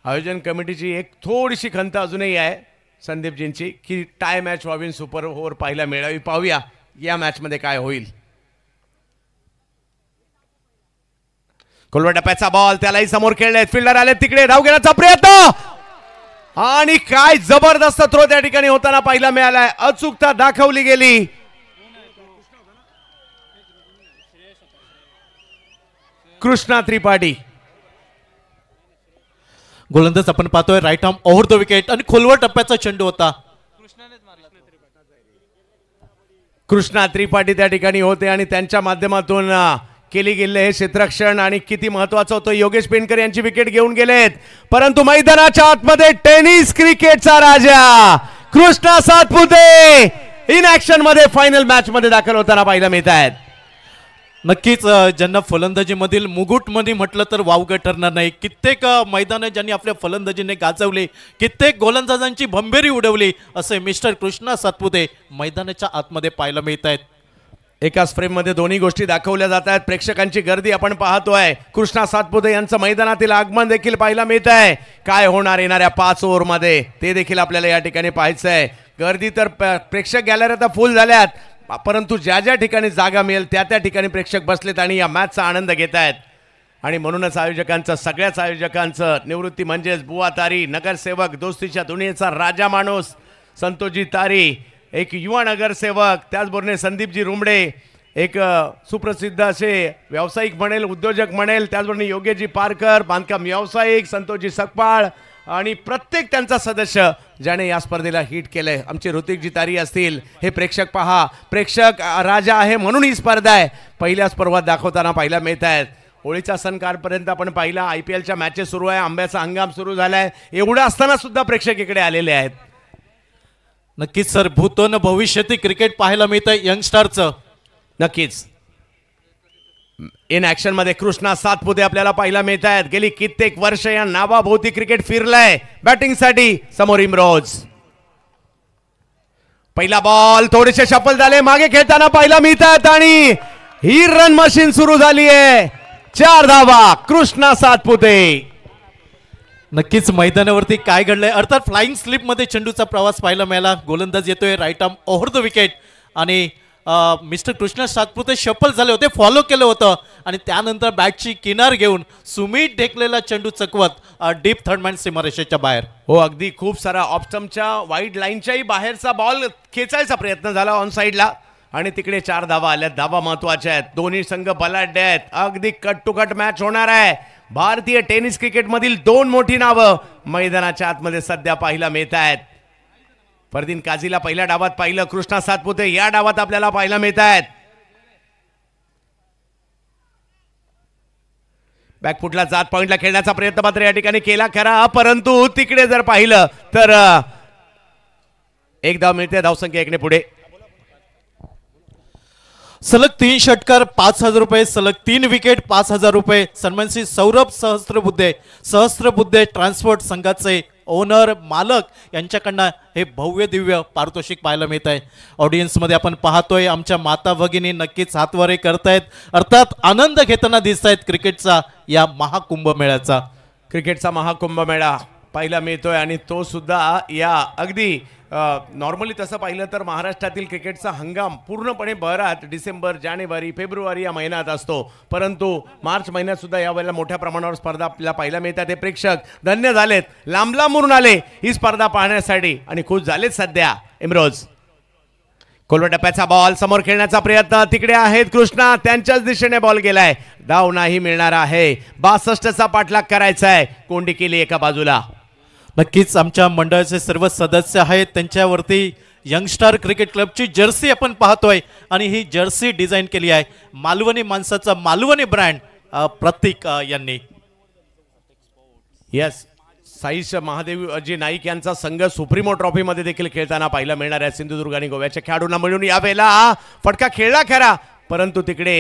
आयोजन कमिटीची एक थोडीशी खंत अजूनही आहे संदीपजींची की टाय मॅच व्हावी, सुपर ओव्हर पाहायला मिळावी. पाहूया या मॅचमध्ये काय होईल. खोलवर टप्प्याचा बॉल, त्यालाही समोर खेळले, फिल्डर आले तिकडे, धाव घेण्याचा प्रयत्न आणि काय जबरदस्त थ्रो त्या ठिकाणी होताना पाहायला मिळालाय. अचूकता दाखवली गेली. कृष्णा त्रिपाठी गोलंदाज आपण पाहतोय, right arm over the wicket आणि खोलवर टप्प्याचा चेंडू होता. कृष्णा त्रिपाठी त्या ठिकाणी होते आणि त्यांच्या माध्यमातून केली गेले हे क्षेत्ररक्षण आणि किती महत्वाचं होतं. योगेश पेनकर यांची विकेट घेऊन गेलेत, परंतु मैदानाच्या आतमध्ये टेनिस क्रिकेटचा राजा कृष्णा सातपुते इन ऍक्शन मध्ये फायनल मॅच मध्ये दाखल होताना पाहायला मिळत आहेत. नक्कीच ज्यांना फलंदाजी मधील मुकुट मध्ये म्हटलं तर वावगं ठरणार नाही. कित्येक मैदाने ज्यांनी आपल्या फलंदाजीने गाजवली, कित्येक गोलंदाजांची भंभेरी उडवली, असे मिस्टर कृष्णा सातपुते मैदानाच्या आतमध्ये पाहायला मिळत आहेत. एकाच फ्रेम मध्ये दोन्ही गोष्टी दाखवल्या जात आहेत. प्रेक्षकांची गर्दी आपण पाहतोय. कृष्णा सातपुते यांचं मैदानातील आगमन देखील पाहायला मिळत आहे. काय होणार येणाऱ्या 5 ओव्हर मध्ये ते देखील आपल्याला या ठिकाणी पाहायचं आहे. गर्दी तर प्रेक्षक गॅलरी आता फुल झाल्यात, परंतु ज्या ज्या ठिकाणी जागा मिळेल त्या त्या ठिकाणी प्रेक्षक बसलेत आणि या मॅचचा आनंद घेत आहेत. आणि म्हणूनच आयोजकांचं, सगळ्याच आयोजकांचं, निवृत्ती म्हणजेच बुवा तारी, नगरसेवक, दोस्तीच्या दुनियेचा राजा माणूस संतोषजी तारी, एक युवा नगरसेवक, त्याचबरोबर संदीपजी रुमडे, एक सुप्रसिद्ध असे व्यावसायिक म्हणेल, उद्योजक म्हणेल, त्याचबरोबर योगेशजी पारकर, बांधकाम व्यावसायिक, संतोषजी सकपाळ आणि प्रत्येक त्यांचा सदस्य ज्याने या स्पर्धेला हिट केलंय. आमचे ऋतिकजी तारी असतील. हे प्रेक्षक पहा, प्रेक्षक राजा आहे म्हणून ही स्पर्धा आहे पहिल्याच पर्वात दाखवताना पाहायला मिळत आहेत. होळीचा सण कालपर्यंत आपण पाहिला, IPLच्या मॅचेस सुरू आहे, आंब्याचा हंगाम सुरू झालाय, एवढं असताना सुद्धा प्रेक्षक इकडे आलेले आहेत. नक्कीच सर, भूतोन भविष्यातील क्रिकेट पाहायला मिळतंय यंगस्टारचं. नक्कीच इन ऍक्शन मध्ये कृष्णा सातपुते आपल्याला पाहायला मिळत आहेत. गेली कित्येक वर्ष या नावाभोवती क्रिकेट फिरलंय. बॅटिंग साठी समोर इम्रोज. पहिला बॉल थोडेसे शफल झाले, मागे खेळताना पाहायला मिळतात आणि ही रन मशीन सुरू झाली आहे. 4 धावा कृष्णा सातपुते. नक्कीच मैदानावरती काय घडलंय, अर्थात फ्लाइंग स्लिप मध्ये चेंडूचा प्रवास पाहायला मिळाला. गोलंदाज येतोय right arm over the wicket आणि मिस्टर कृष्णा सातपुते शफल झाले होते, फॉलो केलं होतं आणि त्यानंतर बॅटची किनार घेऊन सुमित ढेकलेला चेंडू चकवत डीप थर्डमॅन सीमारेषेच्या बाहेर. हो, अगदी खूप सारा ऑप्स्टमच्या वाईड लाईनच्याही बाहेरचा बॉल खेचायचा प्रयत्न झाला ऑन साईडला आणि तिकडे 4 धावा आल्या. धावा महत्वाच्या आहेत. दोन्ही संघ बलाढ्य आहेत. अगदी कट टू कट मॅच होणार आहे. भारतीय टेनिस क्रिकेट मधील 2 मोठी नावं मैदानाच्या आतमध्ये सध्या पाहायला मिळत आहेत. फरदीन काझीला पहिल्या डावात पाहिलं, कृष्णा सातपुते या डावात आपल्याला पाहायला मिळत आहेत. बॅकफुटला जात पॉइंटला खेळण्याचा प्रयत्न मात्र या ठिकाणी केला खरा, परंतु तिकडे जर पाहिलं तर 1 धाव मिळते. धावसंख्या 1 ने पुढे. सलग 3 षटकार 5,000 रुपये, सलग 3 विकेट 5,000 रुपये. सन्मानसी सौरभ सहस्त्रबुद्धे ट्रान्सपोर्ट संघाचे ओनर मालक यांच्याकडनं हे भव्य दिव्य पारितोषिक पाहायला मिळत आहे. ऑडियन्समध्ये आपण पाहतोय आमच्या माता भगिनी नक्कीच हातवारे करतायत, अर्थात आनंद घेताना दिसत आहेत क्रिकेटचा या महाकुंभमेळ्याचा. क्रिकेटचा महाकुंभमेळा पाहायला मिळतोय आणि तो सुद्धा या अगदी नॉर्मली तसं पाहिलं तर महाराष्ट्रातील क्रिकेटचा हंगाम पूर्णपणे बहरात डिसेंबर, जानेवारी, फेब्रुवारी या महिन्यात असतो, परंतु मार्च महिन्यात सुद्धा यावेळेला मोठ्या प्रमाणावर स्पर्धा आपल्याला पाहायला मिळतात. हे प्रेक्षक धन्य झालेत, लांब लांबून आले ही स्पर्धा पाहण्यासाठी आणि खुश झालेत सध्या. इम्रोज खोलवर टप्प्याचा बॉल समोर खेळण्याचा प्रयत्न, तिकडे आहेत कृष्णा, त्यांच्याच दिशेने बॉल गेलाय. धाव नाही मिळणार आहे. 62चा पाठलाग करायचा आहे. कोंडी केली एका बाजूला. नक्कीच आमच्या मंडळाचे सर्व सदस्य आहेत, त्यांच्यावरती यंगस्टार क्रिकेट क्लबची जर्सी आपण पाहतोय आणि ही जर्सी डिझाईन केली आहे मालवणी माणसाचा मालवणी ब्रँड प्रतीक यांनी. यस, साईश महादेवजी नाईक यांचा संघ सुप्रीमो ट्रॉफी मध्ये देखील खेळताना पाहायला मिळणार आहे. सिंधुदुर्ग आणि गोव्याच्या खेळाडूंना मिळून यावेळेला फटका खेळला खरा, परंतु तिकडे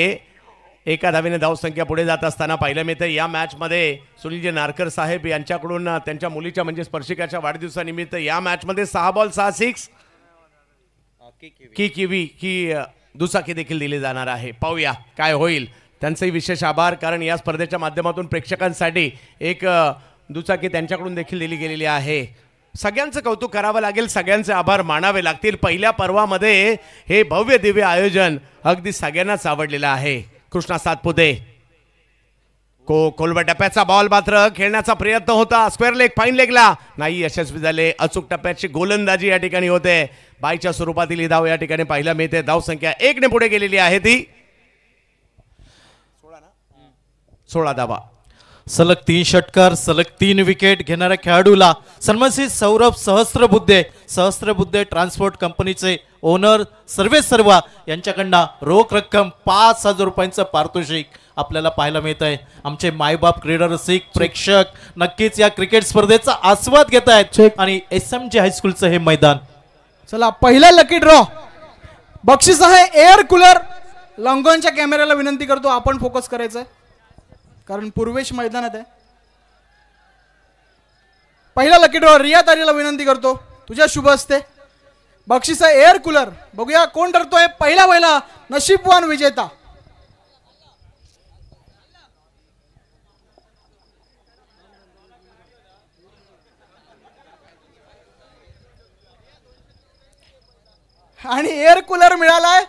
1 धावेने धावसंख्या पुढे जात असताना पाहिलं मिळतं. या मॅच मध्ये सुनीलजी नारकर साहेब यांच्याकडून त्यांच्या मुलीच्या म्हणजे स्पर्शिकाच्या वाढदिवसानिमित्त या मॅच मध्ये 6 बॉल 6 सिक्स की दुचाकी देखील दिली जाणार आहे. पाहूया काय होईल. त्यांचंही विशेष आभार, कारण या स्पर्धेच्या माध्यमातून प्रेक्षकांसाठी एक दुचाकी त्यांच्याकडून देखील दिली गेलेली आहे. सगळ्यांचं कौतुक करावं लागेल, सगळ्यांचे आभार मानावे लागतील. पहिल्या पर्वामध्ये हे भव्य दिव्य आयोजन अगदी सगळ्यांनाच आवडलेलं आहे. कृष्णा सातपुते खोलवर टप्प्याचा बॉल मात्र खेळण्याचा प्रयत्न होता. स्क्वेअर लेग, फाईन लेगला नाही यशस्वी झाले. अचूक टप्प्याची गोलंदाजी या ठिकाणी होते. बाईच्या स्वरूपातील ही धाव या ठिकाणी पाहायला मिळते. धावसंख्या 1 ने पुढे गेलेली आहे ती 16 धावा. सलग 3 षटकार सलग 3 विकेट घेणाऱ्या खेळाडूला सन्मानसित सौरभ सहस्त्रबुद्धे ट्रान्सपोर्ट कंपनीचे ओनर सर्वेसर्वा यांच्याकडनं रोख रक्कम 5,000 रुपयांचं पारितोषिक आपल्याला पाहायला मिळत आहे. आमचे मायबाप क्रीडा रसिक प्रेक्षक नक्कीच या क्रिकेट स्पर्धेचा आस्वाद घेत आहेत आणि SMG हायस्कूलचं हे मैदान. चला पहिला लकी ड्रॉ बक्षीस आहे एअर कूलर. लॉंगॉनच्या कॅमेऱ्याला विनंती करतो आपण फोकस करायचं कारण पूर्वेश मैदानात आहे. पहिला लकी ड्रॉ रिया तारीला विनंती करतो तुझ्या शुभ हस्ते. बक्षीस आहे एअर कूलर. बघूया कोण ठरतोय पहिला नशीबवान विजेता. आणि एअर कूलर मिळालाय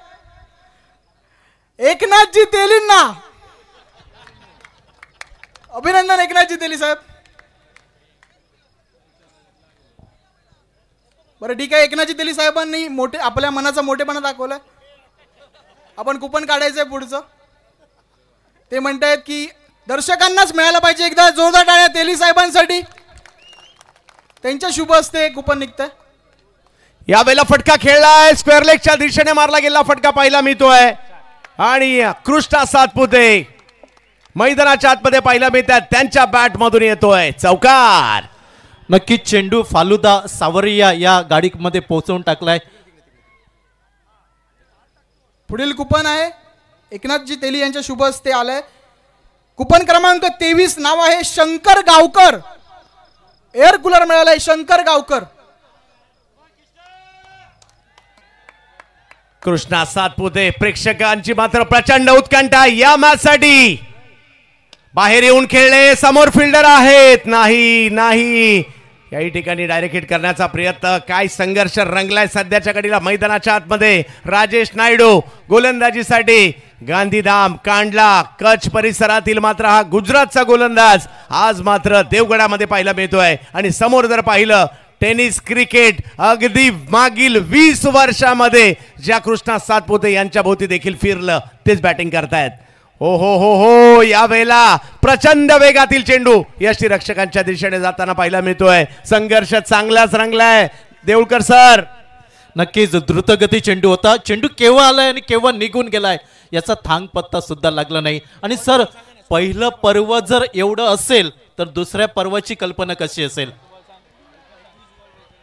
एकनाथजी तेलींना. अभिनंदन एकनाथजी तेली साहेब. बरं ठीक आहे, एकनाथजी तेली साहेबांनी मोठे आपल्या मनाचा मोठेपणा दाखवलाय. आपण कुपन काढायचंय पुढचं. ते म्हणतायत की दर्शकांनाच मिळायला पाहिजे. एकदा जोरदार टाळ्या तेली साहेबांसाठी. त्यांच्या शुभ हस्ते कुपन निघतंय. यावेळेला फटका खेळलाय. स्क्वेअर लेगच्या दिशेने मारला गेला फटका पाहायला मिळतोय आणि कृष्णा सातपुते मैदानाच्या आतमध्ये पाहायला मिळतात. त्यांच्या बॅट मधून येतोय चौकार. नक्कीच चेंडू फालुदा सावरिया या गाडीमध्ये पोहोचवून टाकलाय. पुढील कुपन आहे एकनाथजी तेली यांच्या शुभ हस्ते आलंय. कुपन क्रमांक 23 नाव आहे शंकर गावकर. एअर कूलर मिळालाय शंकर गावकर. कृष्णा सातपुते प्रेक्षकांची मात्र प्रचंड उत्कंठा या मॅच साठी. बाहेर येऊन खेळले, समोर फिल्डर आहेत, नाही याही ठिकाणी डायरेक्ट हिट करण्याचा प्रयत्न. काय संघर्ष रंगलाय सध्याच्या घडीला मैदानाच्या आतमध्ये. राजेश नायडू गोलंदाजीसाठी, गांधीधाम कांडला कच्छ परिसरातील मात्र हा गुजरातचा गोलंदाज आज मात्र देवगडामध्ये पाहायला मिळतोय. आणि समोर जर पाहिलं टेनिस क्रिकेट अगदी मागील 20 वर्षामध्ये ज्या कृष्णा सातपुते यांच्या भोवती देखील फिरलं तेच बॅटिंग करतायत. हो यावेळेला प्रचंड वेगातील चेंडू यष्टीरक्षकांच्या दिशेने जाताना पाहायला मिळतोय. संघर्ष चांगलाच रंगलाय. देऊळकर सर, नक्कीच द्रुतगती चेंडू होता. चेंडू केव्हा आलाय आणि केव्हा निघून गेलाय याचा थांग पत्ता सुद्धा लागला नाही. आणि सर, पहिलं पर्व जर एवढं असेल तर दुसऱ्या पर्वाची कल्पना कशी असेल.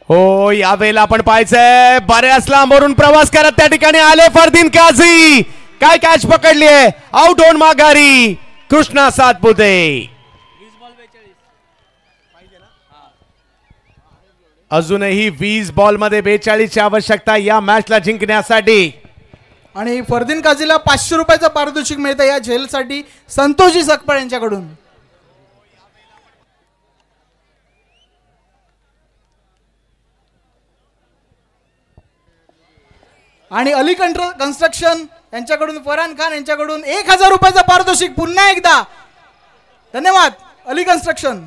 हो यावेळेला आपण पाहायचंय बऱ्याच लांबवरून प्रवास करत त्या ठिकाणी आले फरदीन काझी. काय कॅच पकडली आहे, आउट होऊन माघारी कृष्णा सातपुते. अजूनही 20 बॉल मध्ये 42 ची आवश्यकता या मॅचला जिंकण्यासाठी. आणि फरदीन काझीला 500 रुपयाचं पारितोषिक मिळतं या झेलसाठी संतोषजी सकपाळ यांच्याकडून. आणि अली कन्स्ट्रक्शन यांच्याकडून फरहान खान यांच्याकडून 1000 रुपयाचं पारितोषिक पुन्हा एकदा. धन्यवाद अली कन्स्ट्रक्शन.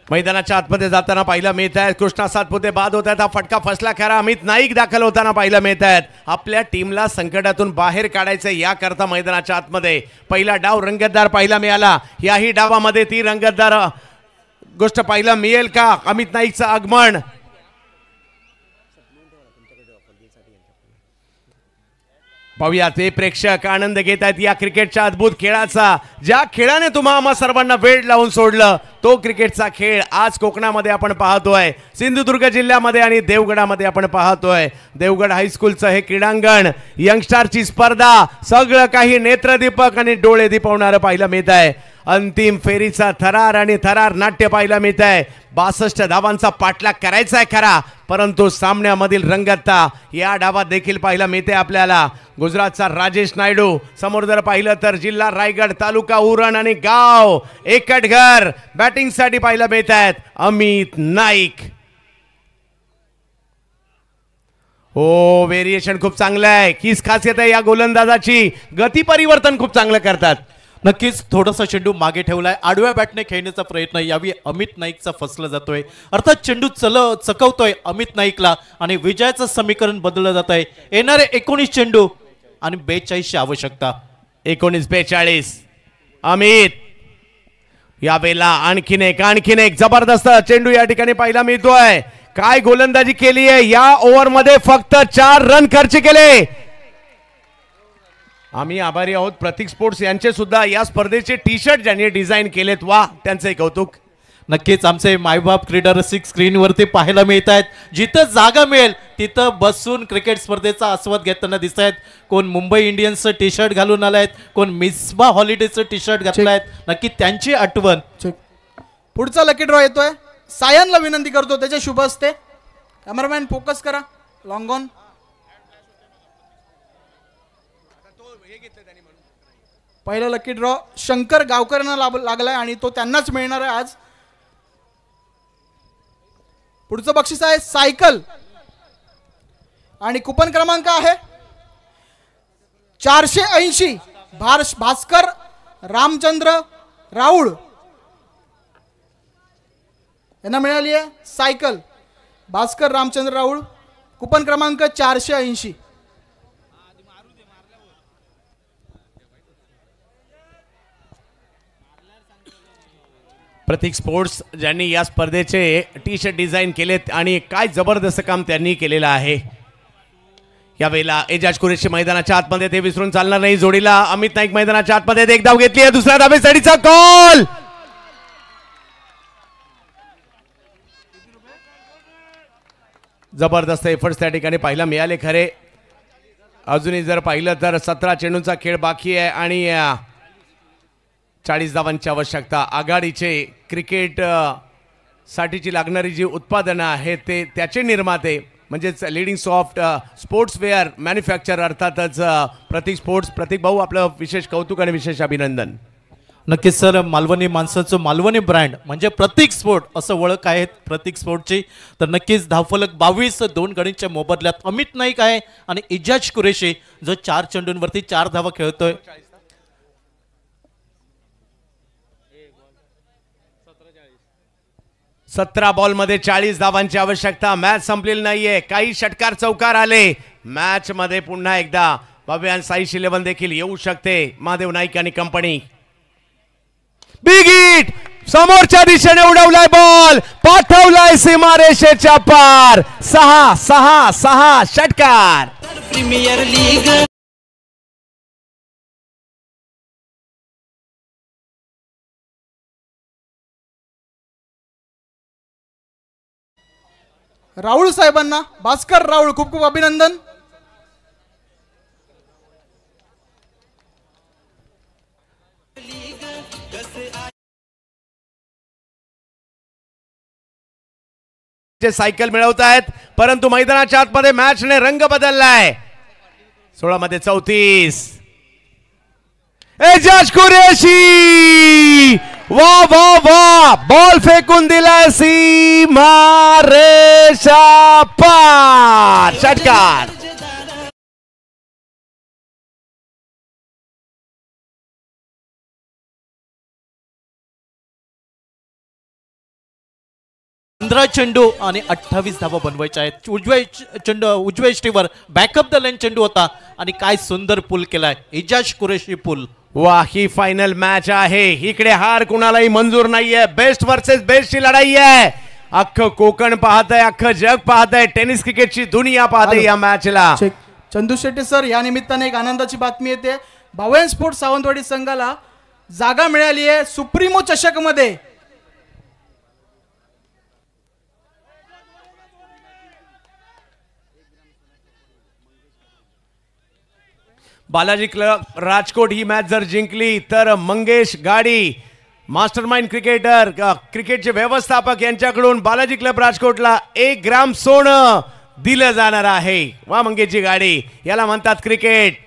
मैदानाच्या आतमध्ये जाताना पाहायला मिळत आहेत कृष्णा सातपुते बाद होत आहेत. हा फटका फसला खरा. अमित नाईक दाखल होताना पाहायला मिळत आहेत. आपल्या टीमला संकटातून बाहेर काढायचं याकरता मैदानाच्या आतमध्ये पहिला डाव रंगतदार पाहायला मिळाला. याही डावामध्ये ती रंगतदार गोष्ट पाहायला मिळेल का. अमित नाईकचं आगमन. पाहूया ते प्रेक्षक आनंद घेत आहेत या क्रिकेटच्या अद्भुत खेळाचा. ज्या खेळाने तुम्हा सर्वांना वेळ लावून सोडलं तो क्रिकेटचा खेळ आज कोकणामध्ये आपण पाहतोय. सिंधुदुर्ग जिल्ह्यामध्ये आणि देवगडामध्ये आपण पाहतोय. देवगड हायस्कूलचं हे क्रीडांगण, यंगस्टारची स्पर्धा, सगळं काही नेत्रदीपक आणि डोळे दिपवणारं पाहायला मिळत आहे. अंतिम फेरीचा थरार आणि थरार नाट्य पाहायला मिळत आहे. 62 धावांचा पाठलाग करायचा आहे खरा, परंतु सामन्यामधील रंगतता या डावात देखील पाहायला मिळते आपल्याला. गुजरातचा राजेश नायडू, समोर जर पाहिलं तर जिल्हा रायगड, तालुका उरण आणि गाव एकटघर बॅटिंग साठी पाहायला मिळत आहेत अमित नाईक. हो व्हेरिएशन खूप चांगलं आहे. हीच खासियत आहे या गोलंदाजाची. गती परिवर्तन खूप चांगलं करतात. नक्कीच थोडासा चेंडू मागे ठेवलाय. आडव्या बॅटने खेळण्याचा प्रयत्न यावेळी अमित नाईकचा फसला जातोय. अर्थात चेंडू चकवतोय अमित नाईकला आणि विजयाचं समीकरण बदललं जात आहे. येणारे 19 चेंडू आणि 42ची आवश्यकता. 19-42 अमित. यावेळेला आणखीन एक जबरदस्त चेंडू या ठिकाणी पाहायला मिळतोय. काय गोलंदाजी केली आहे या ओव्हर मध्ये. फक्त 4 रन खर्च केले. आम्ही आभारी आहोत प्रतीक स्पोर्ट्स यांचे सुद्धा या स्पर्धेचे टी शर्ट ज्यांनी डिझाईन केलेत. वा, त्यांचे कौतुक. नक्कीच आमचे मायबाप क्रीडा रसिक स्क्रीनवरती पाहायला मिळत आहेत. जिथं जागा मिळेल तिथं बसून क्रिकेट स्पर्धेचा आस्वाद घेताना दिसत आहेत. कोण मुंबई इंडियन्सचं टी शर्ट घालून आलायत, कोण मिसबा हॉलिडेचं टी शर्ट घातलायत. नक्की त्यांची आठवण. पुढचा लकी ड्रॉ येतोय. सायनला विनंती करतो त्याच्या शुभ हस्ते. कॅमेरामॅन फोकस करा. Long on. पहिला लकी ड्रॉ शंकर गावकरांना लागलाय आणि तो त्यांनाच मिळणार आहे आज. पुढचं बक्षीस आहे सायकल आणि कुपन क्रमांक आहे 480. भास्कर रामचंद्र राऊळ यांना मिळाली आहे सायकल. भास्कर रामचंद्र राऊळ, कुपन क्रमांक 480. प्रतीक स्पोर्ट्स ज्यांनी या स्पर्धेचे टी शर्ट डिझाईन केलेत आणि काय जबरदस्त काम त्यांनी केलेलं आहे. यावेळेला एजाज कुरेशी मैदानाच्या आतमध्ये, ते विसरून चालणार नाही. जोडीला अमित नाईक मैदानाच्या आतमध्ये एक धाव घेतली आहे. दुसऱ्या धावेसाठीचा कॉल. जबरदस्त एफर्ट्स त्या ठिकाणी पाहायला मिळाले खरे. अजूनही जर पाहिलं तर 17 चेंडूंचा खेळ बाकी आहे आणि 40 धावांची आवश्यकता. आघाडीचे क्रिकेट साठीची लागणारी जी उत्पादनं आहेत ते त्याचे निर्माते म्हणजेच लिडिंग सॉफ्ट स्पोर्ट्सवेअर मॅन्युफॅक्चर अर्थातच प्रतीक स्पोर्ट्स. प्रतीक भाऊ आपलं विशेष कौतुक आणि विशेष अभिनंदन. नक्कीच सर, मालवणी माणसाचं मालवणी ब्रँड म्हणजे प्रतीक स्पोर्ट असं ओळख आहे प्रतीक स्पोर्टची. तर नक्कीच धावफलक 22, 2 गडींच्या मोबदल्यात अमित नाईक आहे आणि इजाज कुरेशी जो 4 चेंडूंवरती 4 धावा खेळतोय. 17 बॉलमध्ये 40 धावांची आवश्यकता. मॅच संपलेली नाहीये, काही षटकार चौकार आले. मॅच मध्ये पुन्हा एकदा भव्य साईश 11 देखील येऊ शकते. महादेव नाईक आणि कंपनी. बिग हिट समोरच्या दिशेने उडवलाय बॉल, पाठवलाय सीमारेषेच्या पार. 6 षटकार. प्रीमियर लीग राहुल साहेबांना, भास्कर राहुल, खूप खूप अभिनंदन. सायकल मिळवत आहेत परंतु मैदानाच्या आतमध्ये मॅचने रंग बदललाय. 16 मध्ये 34. एजाज कुरेशी वा वा वा, बॉल फेकून दिलाय सीमारेषा पार. षटकार. चेंडू आणि 28 धावा बनवायच्या आहेत. उजव्या इष्टीवर बॅकअप द लाईन चेंडू होता आणि काय सुंदर पुल केलाय इजाज कुरेशी पुल. वा, ही फायनल मॅच आहे. इकडे हार कुणालाही मंजूर नाहीये. बेस्ट वर्सेस बेस्टची लढाई आहे. अख्खं कोकण पाहत आहे, अख्खं जग पाहत आहे, टेनिस क्रिकेटची दुनिया पाहते या मॅचला. चंदू शेट्टी सर, या निमित्ताने एक आनंदाची बातमी येते. भावेन स्पोर्ट्स सावंतवाडी संघाला जागा मिळाली आहे सुप्रीमो चषक मध्ये. बालाजी क्लब राजकोट ही मॅच जर जिंकली तर मंगेश गाडी मास्टरमाइंड क्रिकेटर क्रिकेटचे व्यवस्थापक यांच्याकडून बालाजी क्लब राजकोटला 1 ग्राम सोनं दिलं जाणार आहे. वा मंगेशची गाडी, याला म्हणतात क्रिकेट.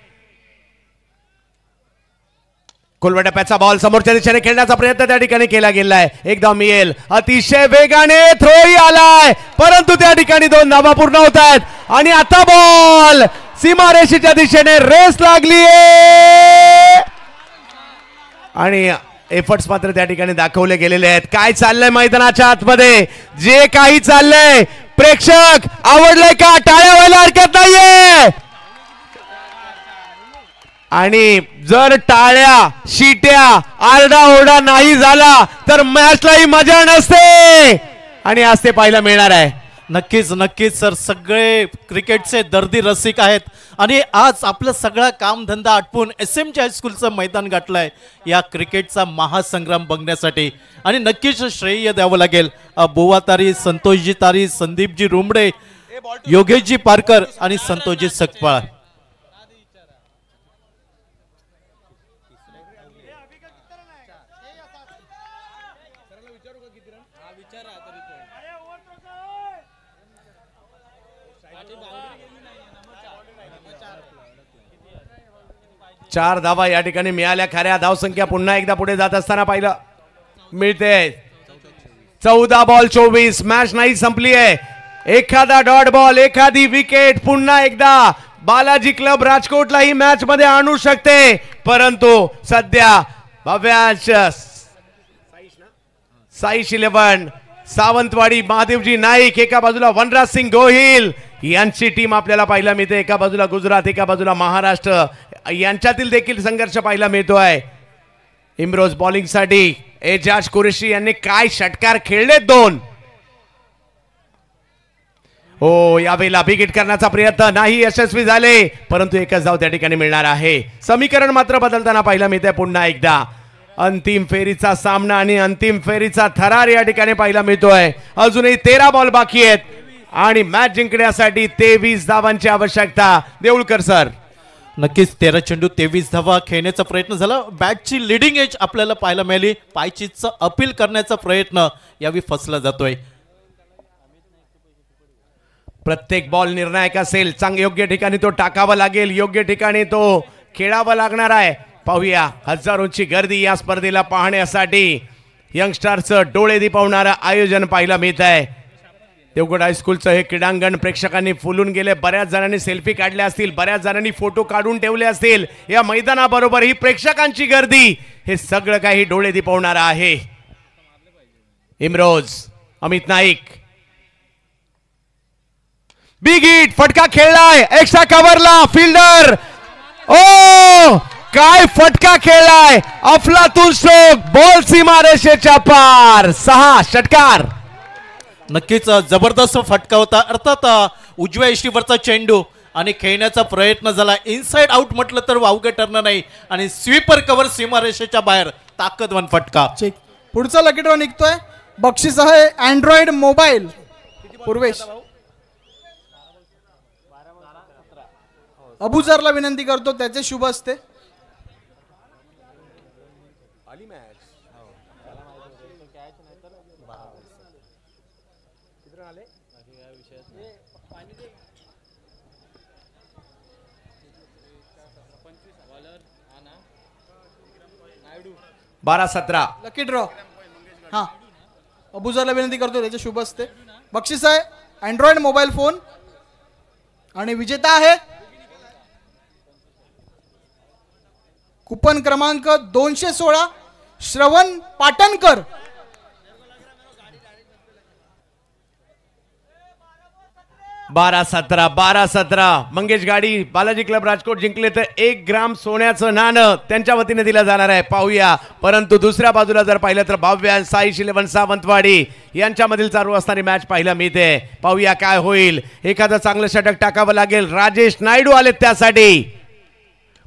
कोलवटप्प्याचा बॉल समोरच्या दिशेने खेळण्याचा प्रयत्न त्या ठिकाणी केला गेलाय. एकदा मिळेल, अतिशय वेगाने थ्रोही आलाय परंतु त्या ठिकाणी 2 धावा पूर्ण होत आहेत. आणि आता बॉल सीमारेषेच्या दिशेने रेस लागली आणि एफर्ट्स मात्र त्या ठिकाणी दाखवले गेलेले आहेत. काय चाललंय मैदानाच्या आतमध्ये, जे काही चाललंय प्रेक्षक आवडलंय का? टाळ्या व्हायला हरकत नाहीये. आणि जर टाळ्या शिट्या आरडाओरडा नाही झाला तर मॅचलाही मजा नसते आणि आज ते पाहायला मिळणार आहे. नक्कीच नक्कीच सर, सगळे क्रिकेटचे दर्दी रसिक आहेत आणि आज आपलं सगळा कामधंदा आटपून SMG हायस्कूलचं मैदान गाठलंय या क्रिकेटचा महासंग्राम बघण्यासाठी. आणि नक्कीच श्रेय द्यावं लागेल बुवा तारी, संतोषजी तारी, संदीपजी रुमडे, योगेशजी पारकर आणि संतोषजी सकपाळ. चार धावा या ठिकाणी मिळाल्या. खऱ्या धावसंख्या पुन्हा एकदा पुढे जात असताना पाहिलं मिळते. 14 बॉल 24. मॅच नाही संपली आहे. एखादा डॉट बॉल, एखादी विकेट पुन्हा एकदा बालाजी क्लब राजकोटला ही मॅच मध्ये आणू शकते. परंतु सध्या भव्यांश साईश 11 सावंतवाडी महादेवजी नाईक, एका बाजूला वनराज सिंग गोहिल यांची टीम आपल्याला पाहायला मिळते. एका बाजूला गुजरात, एका बाजूला महाराष्ट्र, यांच्यातील देखील संघर्ष पाहायला मिळतोय. इम्रोज बॉलिंग साठी एजाज कुरेशी यांनी काय षटकार खेळले 2. हो, यावेळेला बिग हिट करण्याचा प्रयत्न नाही यशस्वी झाले परंतु एकच धाव त्या ठिकाणी मिळणार आहे. समीकरण मात्र बदलताना पाहायला मिळते पुन्हा एकदा. अंतिम फेरीचा सामना आणि अंतिम फेरीचा थरार या ठिकाणी पाहायला मिळतोय. अजूनही 13 बॉल बाकी आहेत. आणि मॅच जिंकण्यासाठी 23 धावांची आवश्यकता. देऊळकर सर. नक्कीच 13 चेंडू 23 धावा खेळण्याचा प्रयत्न झाला. बॅटची लिडिंग एज आपल्याला पाहायला मिळाली. पायचीचं अपील करण्याचा प्रयत्न यावेळी फसला जातोय. प्रत्येक बॉल निर्णायक असेल. योग्य ठिकाणी तो टाकावा लागेल, योग्य ठिकाणी तो खेळावा लागणार आहे. पाहूया हजारोंची गर्दी या स्पर्धेला पाहण्यासाठी. यंगस्टारचं डोळे दिपवणारं आयोजन पाहायला मिळत आहे. देवगड हायस्कूलचं हे क्रीडांगण प्रेक्षकांनी फुलून गेले. बऱ्याच जणांनी सेल्फी काढल्या असतील, बऱ्याच जणांनी फोटो काढून ठेवले असतील. या मैदानाबरोबर ही प्रेक्षकांची गर्दी, हे सगळं काही डोळे दिपवणारं आहे. इमरोज, अमित नाईक, बिग हिट, फटका खेळलाय एक्स्ट्रा कव्हरला. फिल्डर, ओ काय फटका खेळलाय. अफलातून स्ट्रोक, बॉल सीमारेषेच्या पार. 6 षटकार. नक्कीच जबरदस्त फटका होता. अर्थात उजव्या इष्टीवरचा चेंडू आणि खेळण्याचा प्रयत्न झाला. इनसाइड आउट म्हटलं तर वावगं ठरणार नाही. आणि स्वीपर कव्हर सीमारेषेच्या बाहेर. ताकदवान फटका. पुढचा लकी ड्रॉ निघतोय. बक्षीस आहे अँड्रॉइड मोबाईल. पूर्वेश अबुजरला विनंती करतो, त्याचे शुभ असते. बारा 17 लकी ड्रॉ. हा, अबुजरला विनंती करतो, त्याचे शुभ असते. बक्षीस आहे अँड्रॉइड मोबाईल फोन आणि विजेता आहे कुपन क्रमांक 216 श्रवण पाटणकर. बारा 17 मंगेश गाडी बालाजी क्लब राजकोट जिंकले तर 1 ग्राम सोन्याचं नाणं त्यांच्या वतीने दिलं जाणार आहे. पाहूया. परंतु दुसऱ्या बाजूला जर पाहिलं तर भाव्या साईश 11 सावंतवाडी यांच्यामधील चालू असणारी मॅच पाहायला मिळते. पाहूया काय होईल. एखादं चांगलं षटक टाकावं लागेल. राजेश नायडू आले त्यासाठी.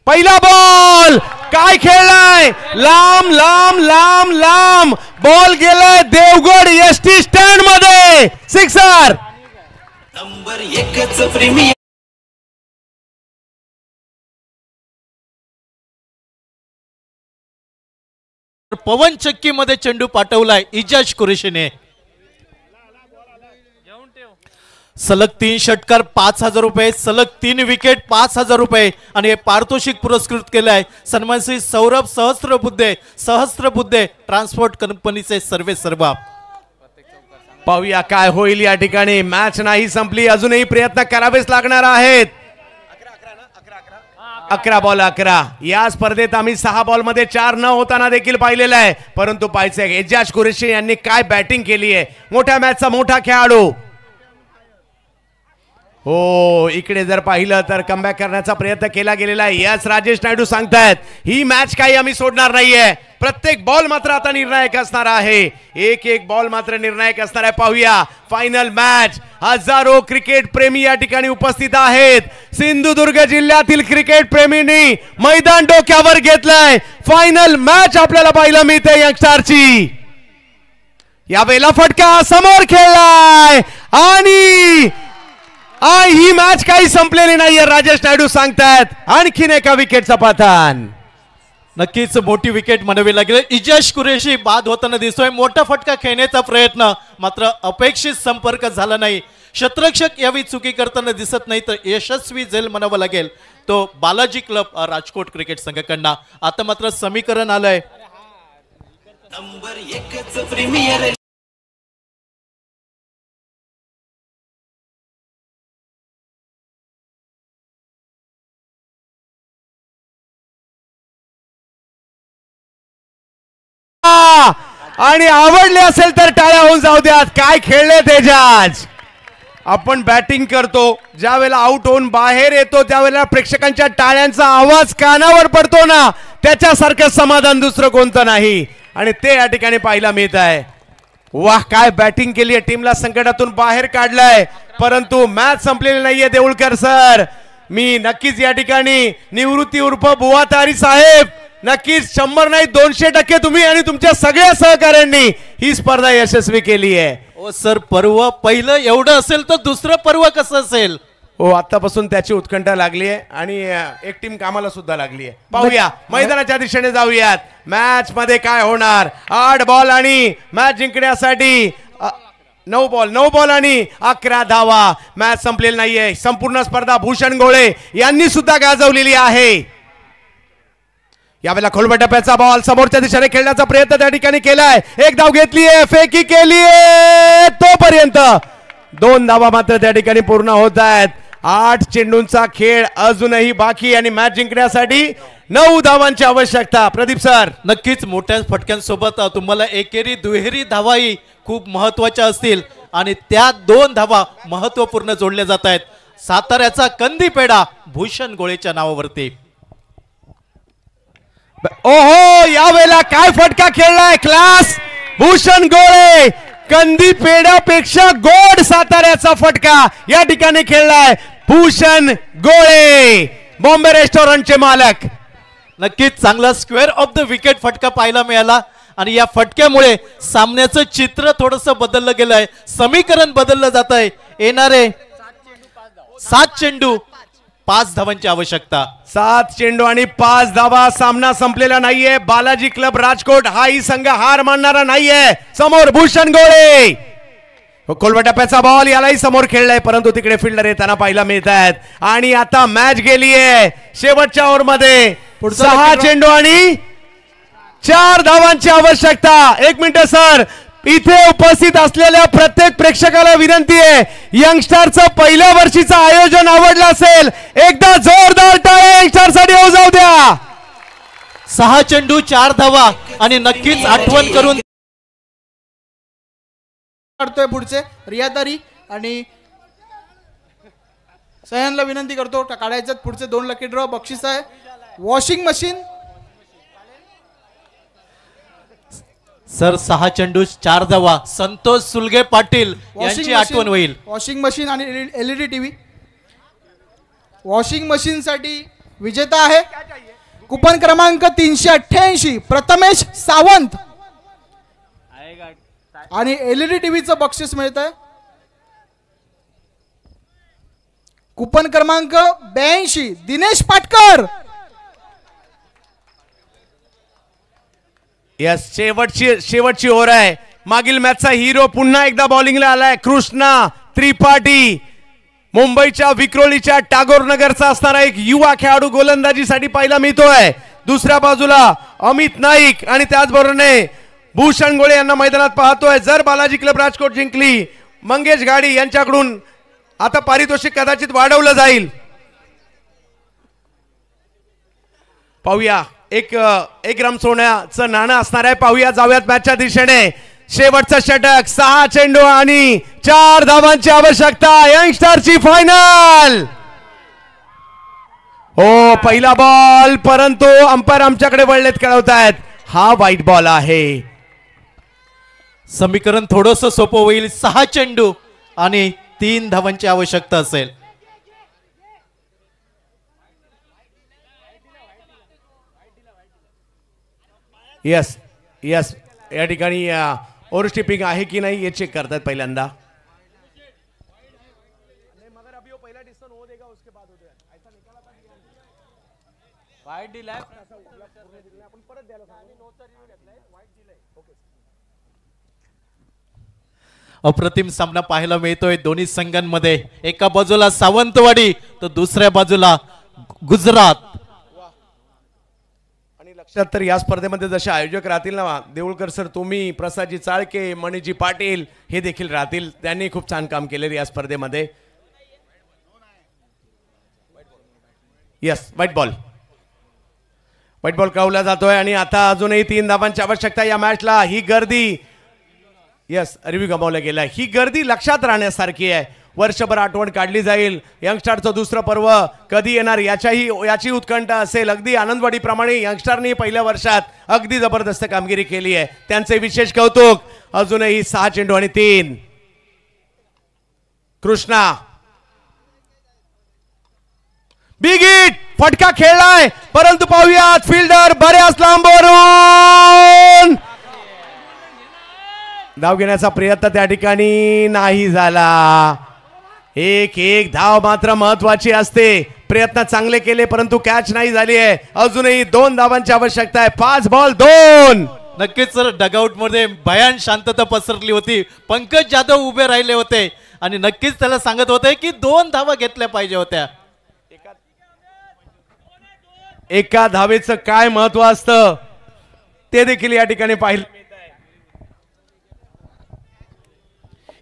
पहिला बॉल काय खेळलाय. लांब लांब लांब लांब बॉल गेलाय देवगड एसटी स्टँड मध्ये. सिक्सर. नंबर 1च प्रीमियर. पवन चक्की मध्ये चेंडू पाठवलाय इजाज कुरेशीने. सलग 3 षटकार 5,000 रुपये, सलग 3 विकेट 5,000 रुपये आणि हे पारितोषिक पुरस्कृत केलं आहे सन्मान श्री सौरभ सहस्त्रबुद्धे ट्रान्सपोर्ट कंपनीचे सर्वे सर्वा. पाहूया काय होईल या ठिकाणी. मॅच नाही संपली, अजूनही प्रयत्न करावेच लागणार आहेत. 11 बॉल 11. या स्पर्धेत आम्ही 6 बॉल मध्ये 4 न होताना देखील पाहिलेलं आहे. परंतु पाहायचं एजाज कुरेशी यांनी काय बॅटिंग केली आहे. मोठ्या मॅचचा मोठा खेळाडू. हो, इकडे जर पाहिलं तर कमबॅक करण्याचा प्रयत्न केला गेलेला आहे. यस, राजेश नायडू सांगतायत ही मॅच काही आम्ही सोडणार नाहीये. प्रत्येक बॉल मात्र आता निर्णायक असणार आहे. एक बॉल मात्र निर्णायक असणार आहे. पाहूया फायनल मॅच. हजारो क्रिकेट प्रेमी या ठिकाणी उपस्थित आहेत. सिंधुदुर्ग जिल्ह्यातील क्रिकेट प्रेमींनी मैदान डोक्यावर घेतलंय. फायनल मॅच आपल्याला पाहायला मिळते यंगस्टारची. यावेळेला फटका समोर खेळलाय आणि ही मॅच काही संपलेली नाहीये. राजेश नायडू सांगतायत आणखीन एका विकेटचा पतन. नक्कीच मोठी विकेट म्हणावी लागेल. इजाज कुरेशी बाद होताना दिसतोय. मोठा फटका खेळण्याचा प्रयत्न मात्र अपेक्षित संपर्क झाला नाही. क्षेत्ररक्षक यावेळी चुकी करताना दिसत नाही तर यशस्वी झेल म्हणावं लागेल तो बालाजी क्लब राजकोट क्रिकेट संघाकडनं. आता मात्र समीकरण आलंय. नंबर 1च प्रीमियर. आणि आवडले असेल तर टाळ्या होऊन जाऊ द्यात. काय खेळले तेजाज. आपण बॅटिंग करतो, ज्या वेळेला आउट होऊन बाहेर येतो त्यावेळेला प्रेक्षकांच्या टाळ्यांचा आवाज कानावर पडतो ना, त्याच्यासारखं समाधान दुसरं कोणतं नाही. आणि ते या ठिकाणी पाहायला मिळत आहे. वाह, काय बॅटिंग केली आहे. टीमला संकटातून बाहेर काढलंय. परंतु मॅच संपलेली नाहीये. देऊळकर सर, मी नक्कीच या ठिकाणी निवृत्ती उर्फ बुवा तारी साहेब, नक्कीच 100 नाही 200% तुम्ही आणि तुमच्या सगळ्या सहकाऱ्यांनी ही स्पर्धा यशस्वी केली आहे. ओ सर, पर्व पहिलं एवढं असेल तर दुसरं पर्व कसं असेल? हो, आतापासून त्याची उत्कंठा लागली आहे आणि एक टीम कामाला सुद्धा लागली आहे. पाहूया, मैदानाच्या दिशेने जाऊयात. मॅच मध्ये काय होणार? 8 बॉल आणि मॅच जिंकण्यासाठी 9 बॉल आणि 11 धावा. मॅच संपलेली नाहीये. संपूर्ण स्पर्धा भूषण गोळे यांनी सुद्धा गाजवलेली आहे. यावेळेला खोलवर टप्प्याचा बॉल समोरच्या दिशेने खेळण्याचा प्रयत्न त्या ठिकाणी केलाय. एक धाव घेतलीये, फेकी केलीये, तोपर्यंत 2 धावा मात्र त्या ठिकाणी पूर्ण होत आहेत. 8 चेंडूंचा खेळ अजूनही बाकी आणि मॅच जिंकण्यासाठी 9 धावांची आवश्यकता. प्रदीप सर, नक्कीच मोठ्या फटक्यांसोबत तुम्हाला एकेरी दुहेरी धावाही खूप महत्वाच्या असतील आणि त्या 2 धावा महत्वपूर्ण जोडल्या जात आहेत. साताऱ्याचा कंदी पेढा भूषण गोळेच्या नावावरती. ओहो, यावेळेला काय फटका खेळलाय क्लास भूषण गोळे. कंदी पेढ्यापेक्षा गोड साताऱ्याचा फटका या ठिकाणी खेळलाय भूषण गोळे, बॉम्बे रेस्टॉरंटचे मालक. नक्कीच चांगला स्क्वेअर ऑफ द विकेट फटका पाहायला मिळाला आणि या फटक्यामुळे सामन्याचं चित्र थोडंसं बदललं गेलंय. समीकरण बदललं जात आहे. येणारे 7 चेंडू 5 धावांची आवश्यकता. 7 चेंडू आणि 5 धावा. सामना संपलेला नाहीये. बालाजी क्लब राजकोट हाही संघ हार मानणारा नाहीये. समोर भूषण गोळे, खोलवर टप्प्याचा बॉल यालाही समोर खेळलाय, परंतु तिकडे फिल्डर येताना पाहायला मिळत आहेत. आणि आता मॅच गेलीये शेवटच्या ओव्हर मध्ये. 6 चेंडू आणि 4 धावांची आवश्यकता. 1 मिनिट सर, इथे उपस्थित असलेल्या प्रत्येक प्रेक्षकाला विनंती आहे, यंगस्टारचं पहिल्या वर्षीचं आयोजन आवडलं असेल, एकदा जोरदार टाळ्या यंगस्टार साठी हो जाऊ द्या. 6 चेंडू 4 धावा आणि नक्कीच आठवण करून काढतोय पुढचे रियादारी आणि सह्यानला विनंती करतो काढायचं पुढचे 2 लकी ड्रॉ. बक्षीस आहे वॉशिंग मशीन. सर 6 चेंडू 4 धावा. संतोष सुलगे पाटील यांची आठवण होईल. वॉशिंग मशीन आणि LED टीव्ही. वॉशिंग मशीन साठी विजेता आहे कुपन क्रमांक 388 प्रथमेश सावंत आणि LED टीव्हीचं बक्षीस मिळत आहे कुपन क्रमांक 82 दिनेश पाटकर. यस, शेवटची ओव्हर आहे. मागील मॅचचा हिरो पुन्हा एकदा बॉलिंगला आलाय. कृष्णा त्रिपाठी, मुंबईच्या विक्रोलीच्या टागोर नगरचा असणारा एक युवा खेळाडू गोलंदाजीसाठी पाहायला मिळतोय. दुसऱ्या बाजूला अमित नाईक आणि त्याचबरोबरने भूषण गोळे यांना मैदानात पाहतोय. जर बालाजी क्लब राजकोट जिंकली, मंगेश गाडी यांच्याकडून आता पारितोषिक कदाचित वाढवलं जाईल. पाहूया, एक रन सोन्याचं नाणं असणार आहे. पाहूया, जाऊयात मॅचच्या दिशेने. शेवटचा षटक. 6 चेंडू आणि 4 धावांची आवश्यकता. यंगस्टारची फायनल. हो, पहिला बॉल, परंतु अंपायर आमच्याकडे वळलेत कळवतायत हा व्हाईट बॉल आहे. समीकरण थोडंसं सोपं होईल. 6 चेंडू आणि 3 धावांची आवश्यकता असेल. यस यस, या ठिकाणी ओव्हर स्टिपिंग आहे की नाही हे चेक करतात पहिल्यांदा. अप्रतिम सामना पाहायला मिळतोय दोन्ही संघांमध्ये. एका बाजूला सावंतवाडी तर दुसऱ्या बाजूला गुजरात. आणि लक्षात तर या स्पर्धेमध्ये जसे आयोजक राहतील ना, देऊळकर सर, तुम्ही, प्रसादजी चाळके, मणिजी पाटील हे देखील राहतील. त्यांनी खूप छान काम केले या स्पर्धेमध्ये. यस, व्हाईट बॉल कावला जातोय आणि आता अजूनही 3 धावांची आवश्यकता या मॅचला. ही गर्दी, यस, रिव्ह्यू गमावला गेला. ही गर्दी लक्षात राहण्यासारखी आहे. वर्षभर आठवण काढली जाईल. यंगस्टारचं दुसरं पर्व कधी येणार याची उत्कंठा असेल. अगदी आनंदवाडीप्रमाणे यंगस्टारनी पहिल्या वर्षात अगदी जबरदस्त कामगिरी केली आहे. त्यांचे विशेष कौतुक. अजूनही 6 चेंडू आणि 3. कृष्णा, बिग हिट, फटका खेळलाय, परंतु पाहूयात फिल्डर बऱ्याच लांबवरून धाव घेण्याचा प्रयत्न त्या ठिकाणी नाही झाला. एक धाव मात्र महत्वाची असते. प्रयत्न चांगले केले परंतु कॅच नाही झाली आहे. अजूनही 2 धावांची आवश्यकता आहे. 5 बॉल 2. नक्कीच सर, डगआउट मध्ये भयान शांतता पसरली होती. पंकज जाधव उभे राहिले होते आणि नक्कीच त्याला सांगत होते की 2 धावा घेतल्या पाहिजे होत्या. एका धावेचं काय महत्व असतं ते देखील या ठिकाणी पाहिलं.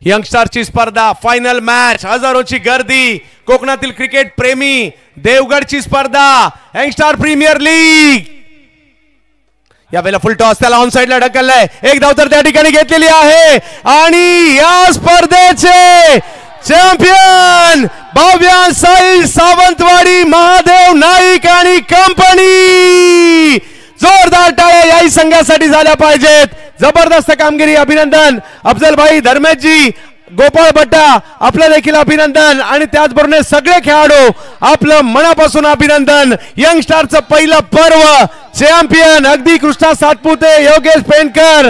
यंगस्टारची स्पर्धा, फायनल मॅच, हजारोची गर्दी, कोकणातील क्रिकेट प्रेमी, देवगडची स्पर्धा, यंगस्टार प्रीमियर लीग. यावेळेला फुल टॉस, त्याला ऑन साइडला ढकललाय. 1 धाव तर त्या ठिकाणी घेतलेली आहे आणि या स्पर्धेचे चॅम्पियन भव्या साई सावंतवाडी महादेव नाईक आणि कंपनी. जोरदार टाळ्या याही संघासाठी झाल्या पाहिजेत. जबरदस्त कामगिरी, अभिनंदन. अफजल भाई, धर्मेशजी, गोपाळ भट्टा, आपलं देखील अभिनंदन आणि त्याचबरोबर सगळे खेळाडू आपलं मनापासून अभिनंदन. यंगस्टारचं पहिलं पर्व, चॅम्पियन अगदी कृष्णा सातपुते, योगेश पेंडकर,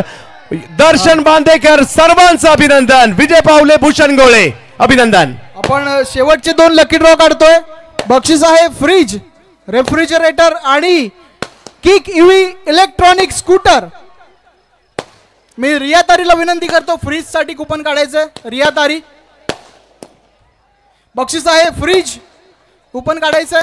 दर्शन बांदेकर, सर्वांचं अभिनंदन. विजय पावले, भूषण गोळे, अभिनंदन. आपण शेवटचे 2 लकी ड्रॉ काढतोय. बक्षीस आहे फ्रीज, रेफ्रिजरेटर आणि किक ईव्ही इलेक्ट्रॉनिक स्कूटर. मी रिया तारीला विनंती करतो फ्रीज साठी कुपन काढायचं. रिया तारी, बक्षीस आहे फ्रीज, कुपन काढायचं.